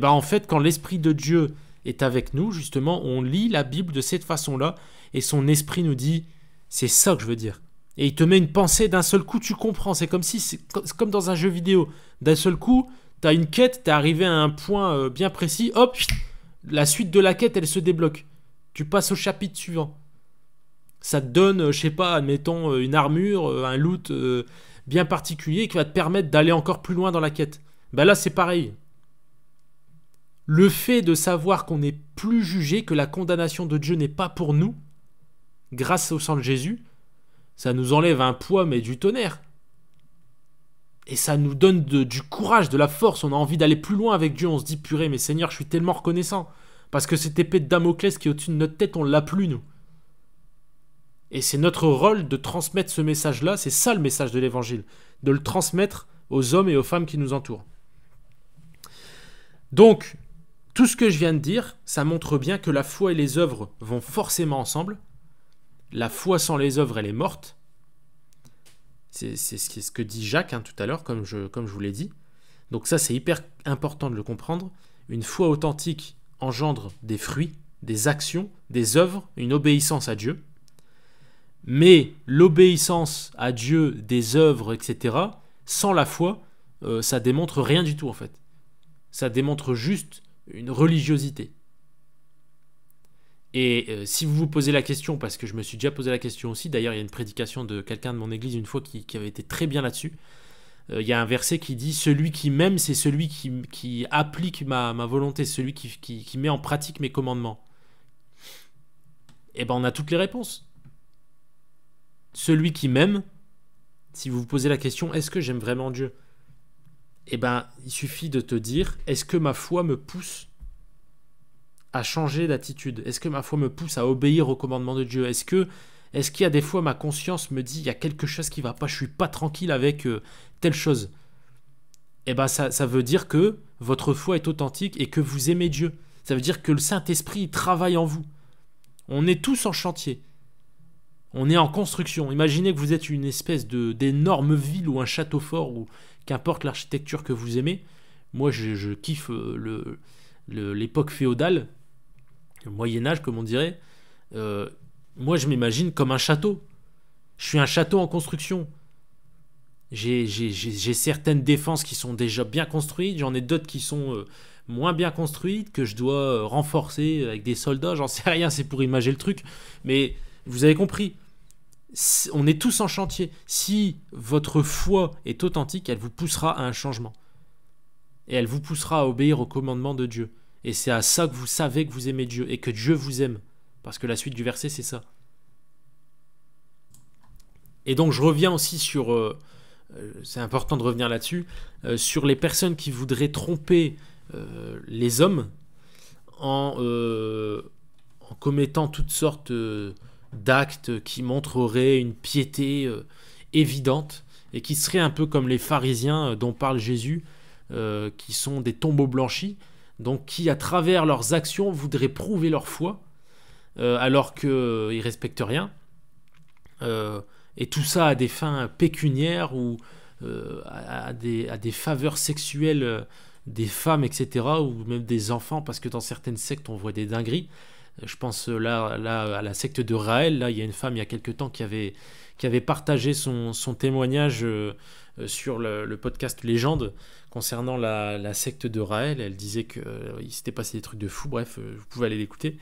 En fait, quand l'Esprit de Dieu est avec nous, justement, on lit la Bible de cette façon-là, et son esprit nous dit, c'est ça que je veux dire. Et il te met une pensée, d'un seul coup, tu comprends. C'est comme dans un jeu vidéo. D'un seul coup, tu as une quête, tu es arrivé à un point bien précis, hop, la suite de la quête, elle se débloque. Tu passes au chapitre suivant. Ça te donne, je sais pas, admettons, une armure, un loot bien particulier qui va te permettre d'aller encore plus loin dans la quête. Là, c'est pareil. Le fait de savoir qu'on n'est plus jugé, que la condamnation de Dieu n'est pas pour nous, grâce au sang de Jésus, ça nous enlève un poids, mais du tonnerre. Et ça nous donne du courage, de la force. On a envie d'aller plus loin avec Dieu. On se dit, purée, mais Seigneur, je suis tellement reconnaissant. Parce que cette épée de Damoclès qui est au-dessus de notre tête, on l'a plus, nous. Et c'est notre rôle de transmettre ce message-là. C'est ça le message de l'Évangile. De le transmettre aux hommes et aux femmes qui nous entourent. Donc, tout ce que je viens de dire, ça montre bien que la foi et les œuvres vont forcément ensemble. La foi sans les œuvres, elle est morte. C'est ce que dit Jacques tout à l'heure, comme je vous l'ai dit. Donc ça, c'est hyper important de le comprendre. Une foi authentique engendre des fruits, des actions, des œuvres, une obéissance à Dieu. Mais l'obéissance à Dieu, des œuvres, etc., sans la foi, ça démontre rien du tout en fait. Ça démontre juste une religiosité. Et si vous vous posez la question, parce que je me suis déjà posé la question aussi, d'ailleurs il y a une prédication de quelqu'un de mon église une fois qui avait été très bien là-dessus, il y a un verset qui dit « Celui qui m'aime, c'est celui qui applique ma volonté, celui qui met en pratique mes commandements. » Et ben on a toutes les réponses. Celui qui m'aime, si vous vous posez la question « Est-ce que j'aime vraiment Dieu ?» Eh ben il suffit de te dire « Est-ce que ma foi me pousse à changer d'attitude? Est-ce que ma foi me pousse à obéir aux commandements de Dieu? Est-ce qu'il y a des fois ma conscience me dit il y a quelque chose qui va pas, je suis pas tranquille avec telle chose? Eh ben ça veut dire que votre foi est authentique et que vous aimez Dieu. Ça veut dire que le Saint-Esprit travaille en vous. On est tous en chantier. On est en construction. Imaginez que vous êtes une espèce d'énorme ville ou un château fort ou qu'importe l'architecture que vous aimez. Moi je kiffe l'époque féodale, le Moyen-Âge comme on dirait. Moi je m'imagine comme un château. Je suis un château en construction. J'ai certaines défenses qui sont déjà bien construites, j'en ai d'autres qui sont moins bien construites, que je dois renforcer avec des soldats, j'en sais rien, c'est pour imager le truc. Mais vous avez compris, on est tous en chantier. Si votre foi est authentique, elle vous poussera à un changement. Et elle vous poussera à obéir aux commandements de Dieu. Et c'est à ça que vous savez que vous aimez Dieu et que Dieu vous aime. Parce que la suite du verset, c'est ça. Et donc je reviens aussi sur... c'est important de revenir là-dessus, sur les personnes qui voudraient tromper les hommes en commettant toutes sortes d'actes qui montreraient une piété évidente et qui seraient un peu comme les pharisiens dont parle Jésus, qui sont des tombeaux blanchis, donc qui à travers leurs actions voudraient prouver leur foi alors qu'ils ne respectent rien. Et tout ça à des fins pécuniaires ou à des faveurs sexuelles des femmes, etc. Ou même des enfants, parce que dans certaines sectes, on voit des dingueries. Je pense là à la secte de Raël. Là, il y a une femme, il y a quelque temps, qui avait partagé son témoignage sur le podcast Légende concernant la secte de Raël. Elle disait qu'il s'était passé des trucs de fou. Bref, vous pouvez aller l'écouter.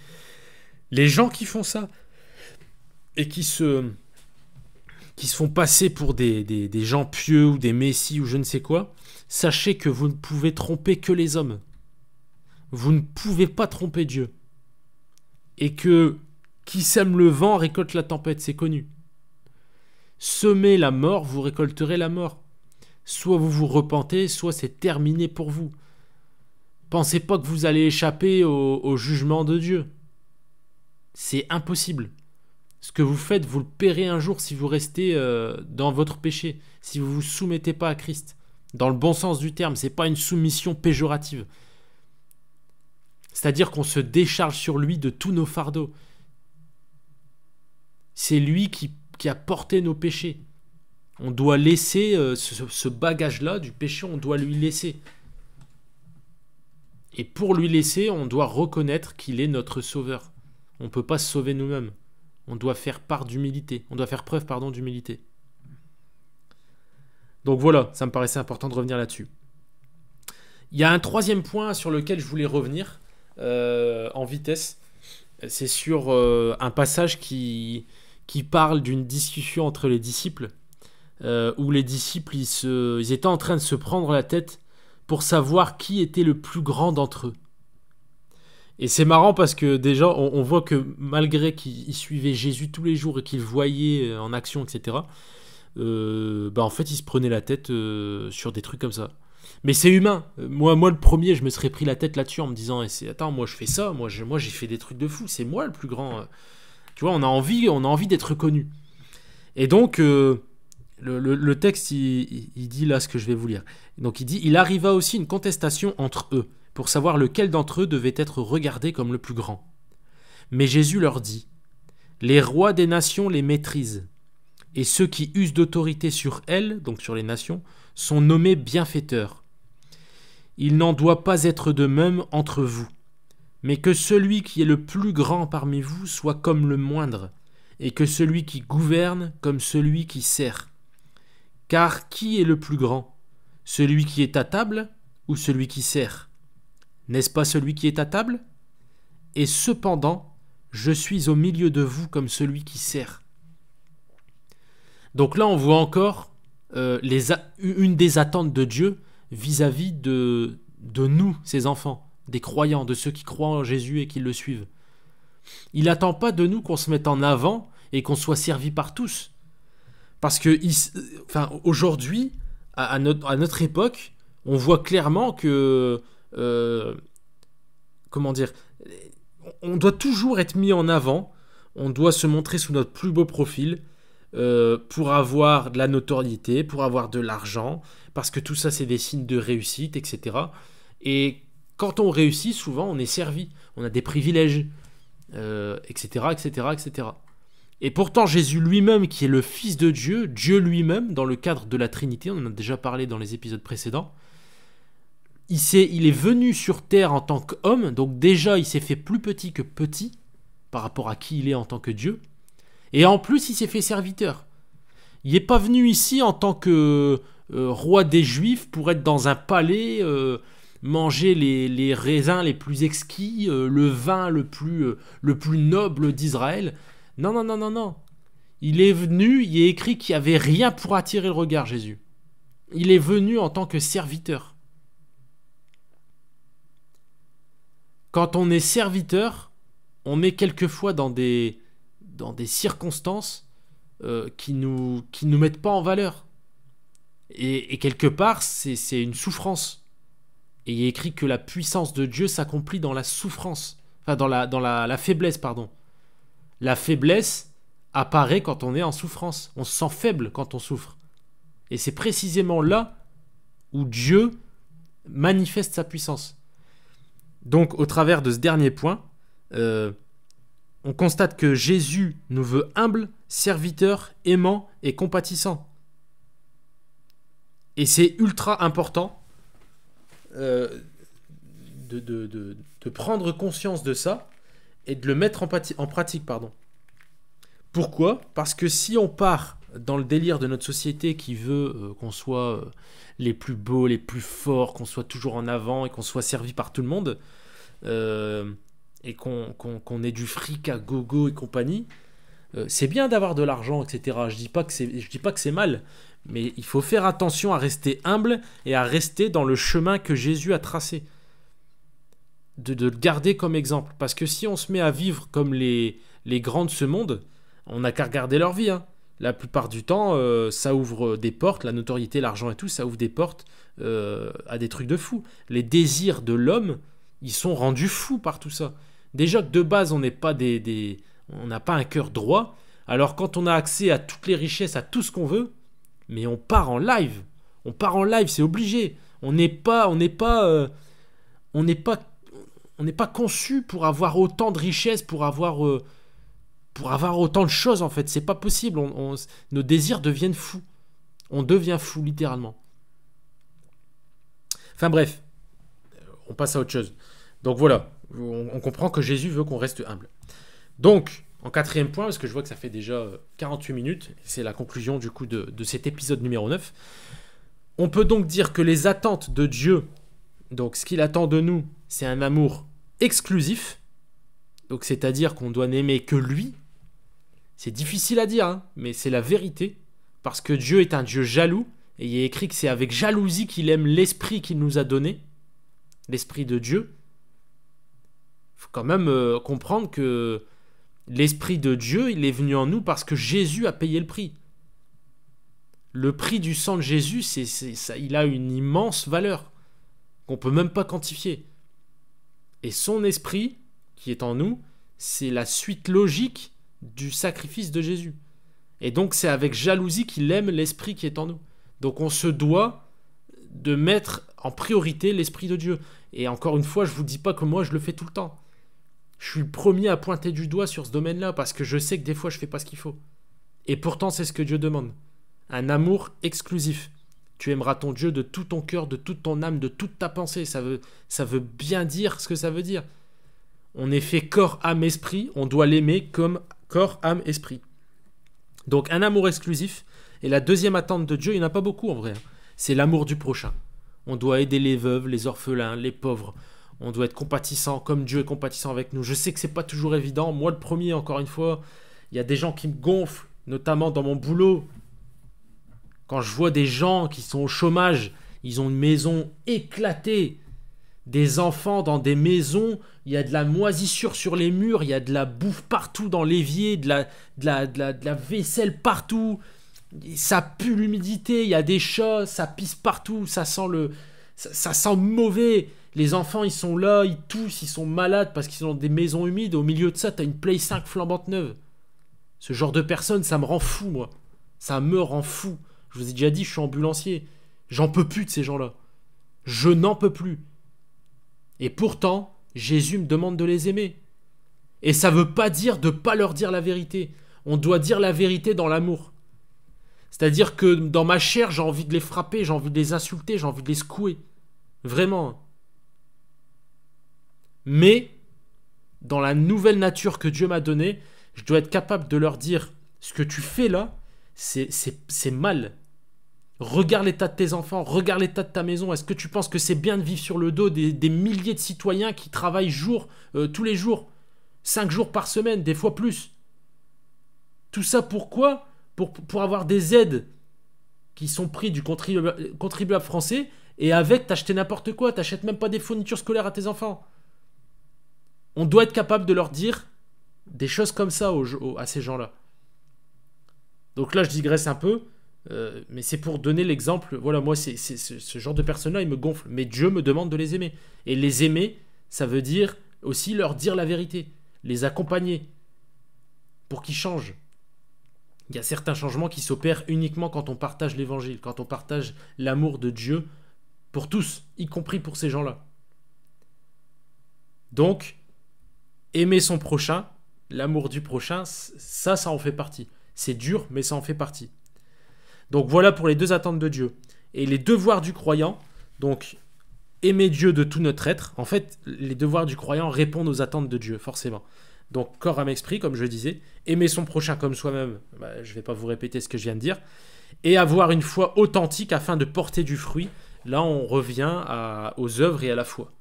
Les gens qui font ça et qui se font passer pour des gens pieux ou des messies ou je ne sais quoi, sachez que vous ne pouvez tromper que les hommes. Vous ne pouvez pas tromper Dieu. Et que qui sème le vent récolte la tempête, c'est connu. Semez la mort, vous récolterez la mort. Soit vous vous repentez, soit c'est terminé pour vous. Pensez pas que vous allez échapper au jugement de Dieu. C'est impossible. Ce que vous faites, vous le paierez un jour si vous restez dans votre péché, si vous ne vous soumettez pas à Christ. Dans le bon sens du terme, ce n'est pas une soumission péjorative. C'est-à-dire qu'on se décharge sur lui de tous nos fardeaux. C'est lui qui a porté nos péchés. On doit laisser ce bagage-là du péché, on doit lui laisser. Et pour lui laisser, on doit reconnaître qu'il est notre sauveur. On ne peut pas se sauver nous-mêmes. On doit faire preuve d'humilité. Donc voilà, ça me paraissait important de revenir là-dessus. Il y a un troisième point sur lequel je voulais revenir en vitesse. C'est sur un passage qui parle d'une discussion entre les disciples, où les disciples ils étaient en train de se prendre la tête pour savoir qui était le plus grand d'entre eux. Et c'est marrant parce que déjà, on voit que malgré qu'ils suivaient Jésus tous les jours et qu'ils le voyaient en action, etc., en fait, ils se prenaient la tête sur des trucs comme ça. Mais c'est humain. Moi, le premier, je me serais pris la tête là-dessus en me disant attends, moi, je fais ça, moi, j'ai fait des trucs de fou, c'est moi le plus grand. Tu vois, on a envie d'être reconnu. Et donc, le texte, il dit là ce que je vais vous lire. Donc, il dit « Il arriva aussi une contestation entre eux, pour savoir lequel d'entre eux devait être regardé comme le plus grand. Mais Jésus leur dit, « Les rois des nations les maîtrisent, et ceux qui usent d'autorité sur elles, donc sur les nations, sont nommés bienfaiteurs. Il n'en doit pas être de même entre vous, mais que celui qui est le plus grand parmi vous soit comme le moindre, et que celui qui gouverne comme celui qui sert. Car qui est le plus grand? Celui qui est à table ou celui qui sert? N'est-ce pas celui qui est à table? Et cependant, je suis au milieu de vous comme celui qui sert. Donc là, on voit encore une des attentes de Dieu vis-à-vis de nous, ses enfants, des croyants, de ceux qui croient en Jésus et qui le suivent. Il n'attend pas de nous qu'on se mette en avant et qu'on soit servi par tous. Parce que aujourd'hui, à notre époque, on voit clairement que... comment dire, on doit toujours être mis en avant, on doit se montrer sous notre plus beau profil pour avoir de la notoriété, pour avoir de l'argent, parce que tout ça c'est des signes de réussite, etc. Et quand on réussit, souvent on est servi, on a des privilèges, etc., etc., etc. Et pourtant Jésus lui-même, qui est le Fils de Dieu, Dieu lui-même, dans le cadre de la Trinité, on en a déjà parlé dans les épisodes précédents, il est venu sur terre en tant qu'homme, donc déjà il s'est fait plus petit que petit par rapport à qui il est en tant que Dieu, et en plus il s'est fait serviteur. Il n'est pas venu ici en tant que roi des Juifs pour être dans un palais, manger les raisins les plus exquis, le vin le plus noble d'Israël. Non, non, non, non, non. Il est venu, il est écrit qu'il n'y avait rien pour attirer le regard, Jésus. Il est venu en tant que serviteur. Quand on est serviteur, on met quelquefois dans des circonstances qui nous mettent pas en valeur. Et quelque part, c'est une souffrance. Et il est écrit que la puissance de Dieu s'accomplit dans la souffrance. Enfin, dans la faiblesse, pardon. La faiblesse apparaît quand on est en souffrance. On se sent faible quand on souffre. Et c'est précisément là où Dieu manifeste sa puissance. Donc, au travers de ce dernier point, on constate que Jésus nous veut humbles, serviteurs, aimants et compatissants. Et c'est ultra important de prendre conscience de ça et de le mettre en pratique. Pourquoi ? Parce que si on part dans le délire de notre société qui veut qu'on soit les plus beaux, les plus forts, qu'on soit toujours en avant et qu'on soit servi par tout le monde, et qu'on ait du fric à gogo et compagnie, c'est bien d'avoir de l'argent, etc. Je dis pas que c'est mal, mais il faut faire attention à rester humble et à rester dans le chemin que Jésus a tracé. De le garder comme exemple. Parce que si on se met à vivre comme les grands de ce monde, on n'a qu'à regarder leur vie. La plupart du temps, ça ouvre des portes, la notoriété, l'argent et tout, ça ouvre des portes à des trucs de fou. Les désirs de l'homme, ils sont rendus fous par tout ça. Déjà que de base, on n'a pas un cœur droit. Alors quand on a accès à toutes les richesses, à tout ce qu'on veut, mais on part en live. On part en live, c'est obligé. On n'est pas conçu pour avoir autant de richesses, pour avoir autant de choses en fait. C'est pas possible. Nos désirs deviennent fous. On devient fou littéralement. Enfin bref, on passe à autre chose. Donc voilà, on comprend que Jésus veut qu'on reste humble. Donc, en quatrième point, parce que je vois que ça fait déjà 48 minutes, c'est la conclusion du coup de cet épisode numéro 9, on peut donc dire que les attentes de Dieu, donc ce qu'il attend de nous, c'est un amour exclusif, donc c'est-à-dire qu'on doit n'aimer que lui. C'est difficile à dire, mais c'est la vérité, parce que Dieu est un Dieu jaloux, et il est écrit que c'est avec jalousie qu'il aime l'esprit qu'il nous a donné, l'esprit de Dieu. Il faut quand même comprendre que l'esprit de Dieu, il est venu en nous parce que Jésus a payé le prix. Le prix du sang de Jésus, ça, il a une immense valeur qu'on ne peut même pas quantifier. Et son esprit, qui est en nous, c'est la suite logique du sacrifice de Jésus. Et donc c'est avec jalousie qu'il aime l'esprit qui est en nous. Donc on se doit de mettre en priorité l'esprit de Dieu. Et encore une fois, je ne vous dis pas que moi je le fais tout le temps. Je suis le premier à pointer du doigt sur ce domaine-là parce que je sais que des fois je ne fais pas ce qu'il faut. Et pourtant c'est ce que Dieu demande. Un amour exclusif. Tu aimeras ton Dieu de tout ton cœur, de toute ton âme, de toute ta pensée. Ça veut bien dire ce que ça veut dire. On est fait corps, âme, esprit. On doit l'aimer comme corps, âme, esprit. Donc un amour exclusif. Et la deuxième attente de Dieu, il n'y en a pas beaucoup en vrai. C'est l'amour du prochain. On doit aider les veuves, les orphelins, les pauvres. On doit être compatissant, comme Dieu est compatissant avec nous. Je sais que c'est pas toujours évident. Moi, le premier, encore une fois, il y a des gens qui me gonflent, notamment dans mon boulot. Quand je vois des gens qui sont au chômage, ils ont une maison éclatée. Des enfants dans des maisons, il y a de la moisissure sur les murs, il y a de la bouffe partout dans l'évier, de la vaisselle partout. Ça pue l'humidité, il y a des chats, ça pisse partout, ça sent mauvais. Les enfants, ils sont là, ils toussent, ils sont malades parce qu'ils sont dans des maisons humides. Au milieu de ça, t'as une Play 5 flambante neuve. Ce genre de personne, ça me rend fou, moi. Ça me rend fou. Je vous ai déjà dit, je suis ambulancier. J'en peux plus de ces gens-là. Je n'en peux plus. Et pourtant, Jésus me demande de les aimer. Et ça ne veut pas dire de ne pas leur dire la vérité. On doit dire la vérité dans l'amour. C'est-à-dire que dans ma chair, j'ai envie de les frapper, j'ai envie de les insulter, j'ai envie de les secouer. Vraiment. Mais, dans la nouvelle nature que Dieu m'a donnée, je dois être capable de leur dire, ce que tu fais là, c'est mal. Regarde l'état de tes enfants, regarde l'état de ta maison. Est-ce que tu penses que c'est bien de vivre sur le dos des milliers de citoyens qui travaillent tous les jours, 5 jours par semaine, des fois plus? Tout ça pourquoi? Pour avoir des aides qui sont prises du contribuable français, et avec, t'acheter n'importe quoi, t'achètes même pas des fournitures scolaires à tes enfants. On doit être capable de leur dire des choses comme ça à ces gens-là. Donc là, je digresse un peu. Mais c'est pour donner l'exemple. Voilà, moi, c'est ce genre de personnes-là, ils me gonflent. Mais Dieu me demande de les aimer. Et les aimer, ça veut dire aussi leur dire la vérité. Les accompagner. Pour qu'ils changent. Il y a certains changements qui s'opèrent uniquement quand on partage l'évangile. Quand on partage l'amour de Dieu pour tous, y compris pour ces gens-là. Donc, aimer son prochain, l'amour du prochain, ça en fait partie. C'est dur, mais ça en fait partie. Donc voilà pour les 2 attentes de Dieu. Et les devoirs du croyant, donc aimer Dieu de tout notre être. En fait, les devoirs du croyant répondent aux attentes de Dieu, forcément. Donc corps, âme, esprit, comme je disais. Aimer son prochain comme soi-même, je ne vais pas vous répéter ce que je viens de dire. Et avoir une foi authentique afin de porter du fruit. Là, on revient aux œuvres et à la foi.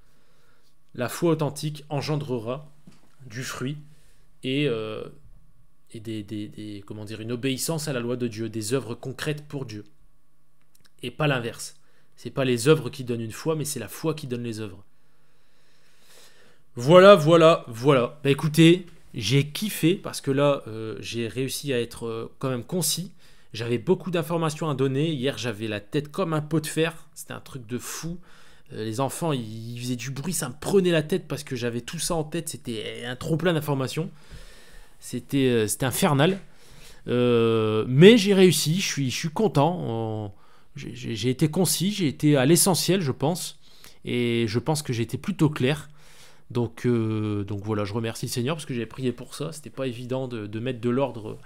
La foi authentique engendrera du fruit et une obéissance à la loi de Dieu, des œuvres concrètes pour Dieu. Et pas l'inverse. C'est pas les œuvres qui donnent une foi, mais c'est la foi qui donne les œuvres. Voilà. Bah écoutez, j'ai kiffé parce que là, j'ai réussi à être quand même concis. J'avais beaucoup d'informations à donner. Hier, j'avais la tête comme un pot de fer. C'était un truc de fou. Les enfants, ils faisaient du bruit, ça me prenait la tête parce que j'avais tout ça en tête. C'était un trop plein d'informations. C'était infernal. Mais j'ai réussi, je suis content. J'ai été concis, j'ai été à l'essentiel, je pense. Et je pense que j'ai été plutôt clair. Donc voilà, je remercie le Seigneur parce que j'avais prié pour ça. C'était pas évident de mettre de l'ordre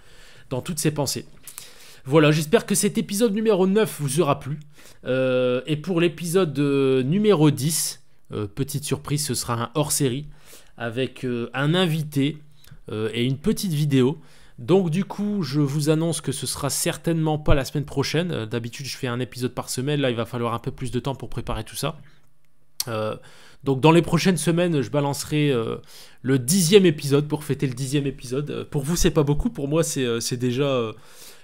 dans toutes ces pensées. Voilà, j'espère que cet épisode numéro 9 vous aura plu. Et pour l'épisode numéro 10, petite surprise, ce sera un hors-série avec un invité et une petite vidéo. Donc du coup, je vous annonce que ce sera certainement pas la semaine prochaine. D'habitude, je fais un épisode par semaine. Là, il va falloir un peu plus de temps pour préparer tout ça. Donc dans les prochaines semaines, je balancerai le 10e épisode pour fêter le 10e épisode. Pour vous, c'est pas beaucoup. Pour moi, c'est déjà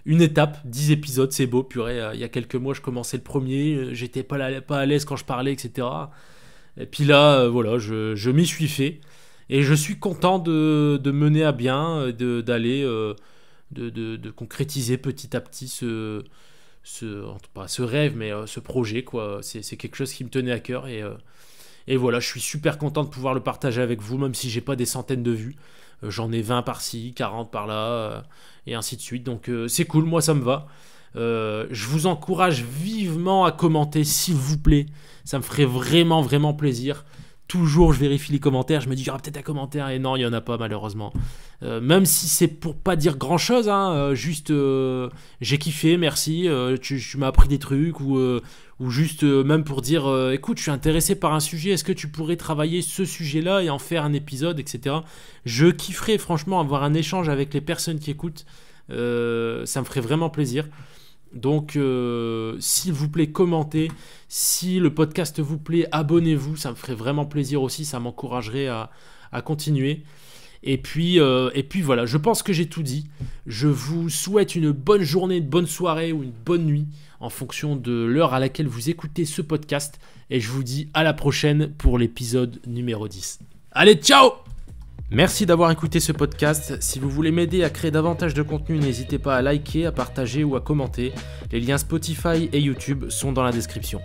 une étape. 10 épisodes, c'est beau. Purée, il y a quelques mois, je commençais le premier. J'étais pas à l'aise quand je parlais, etc. Et puis là, voilà, je m'y suis fait. Et je suis content de mener à bien, d'aller, de concrétiser petit à petit ce rêve, mais ce projet, quoi. C'est quelque chose qui me tenait à cœur. Et voilà, je suis super content de pouvoir le partager avec vous, même si j'ai pas des centaines de vues. J'en ai 20 par-ci, 40 par-là, et ainsi de suite. Donc c'est cool, moi ça me va. Je vous encourage vivement à commenter, s'il vous plaît. Ça me ferait vraiment, vraiment plaisir. Toujours, je vérifie les commentaires, je me dis il y aura peut-être un commentaire, et non, il n'y en a pas malheureusement. Même si c'est pour pas dire grand-chose, juste j'ai kiffé, merci, tu m'as appris des trucs, ou juste même pour dire écoute, je suis intéressé par un sujet, est-ce que tu pourrais travailler ce sujet-là et en faire un épisode, etc. Je kifferais franchement avoir un échange avec les personnes qui écoutent, ça me ferait vraiment plaisir. Donc, s'il vous plaît, commentez. Si le podcast vous plaît, abonnez-vous. Ça me ferait vraiment plaisir aussi. Ça m'encouragerait à continuer. Et puis voilà, je pense que j'ai tout dit. Je vous souhaite une bonne journée, une bonne soirée ou une bonne nuit en fonction de l'heure à laquelle vous écoutez ce podcast. Et je vous dis à la prochaine pour l'épisode numéro 10. Allez, ciao! Merci d'avoir écouté ce podcast. Si vous voulez m'aider à créer davantage de contenu, n'hésitez pas à liker, à partager ou à commenter. Les liens Spotify et YouTube sont dans la description.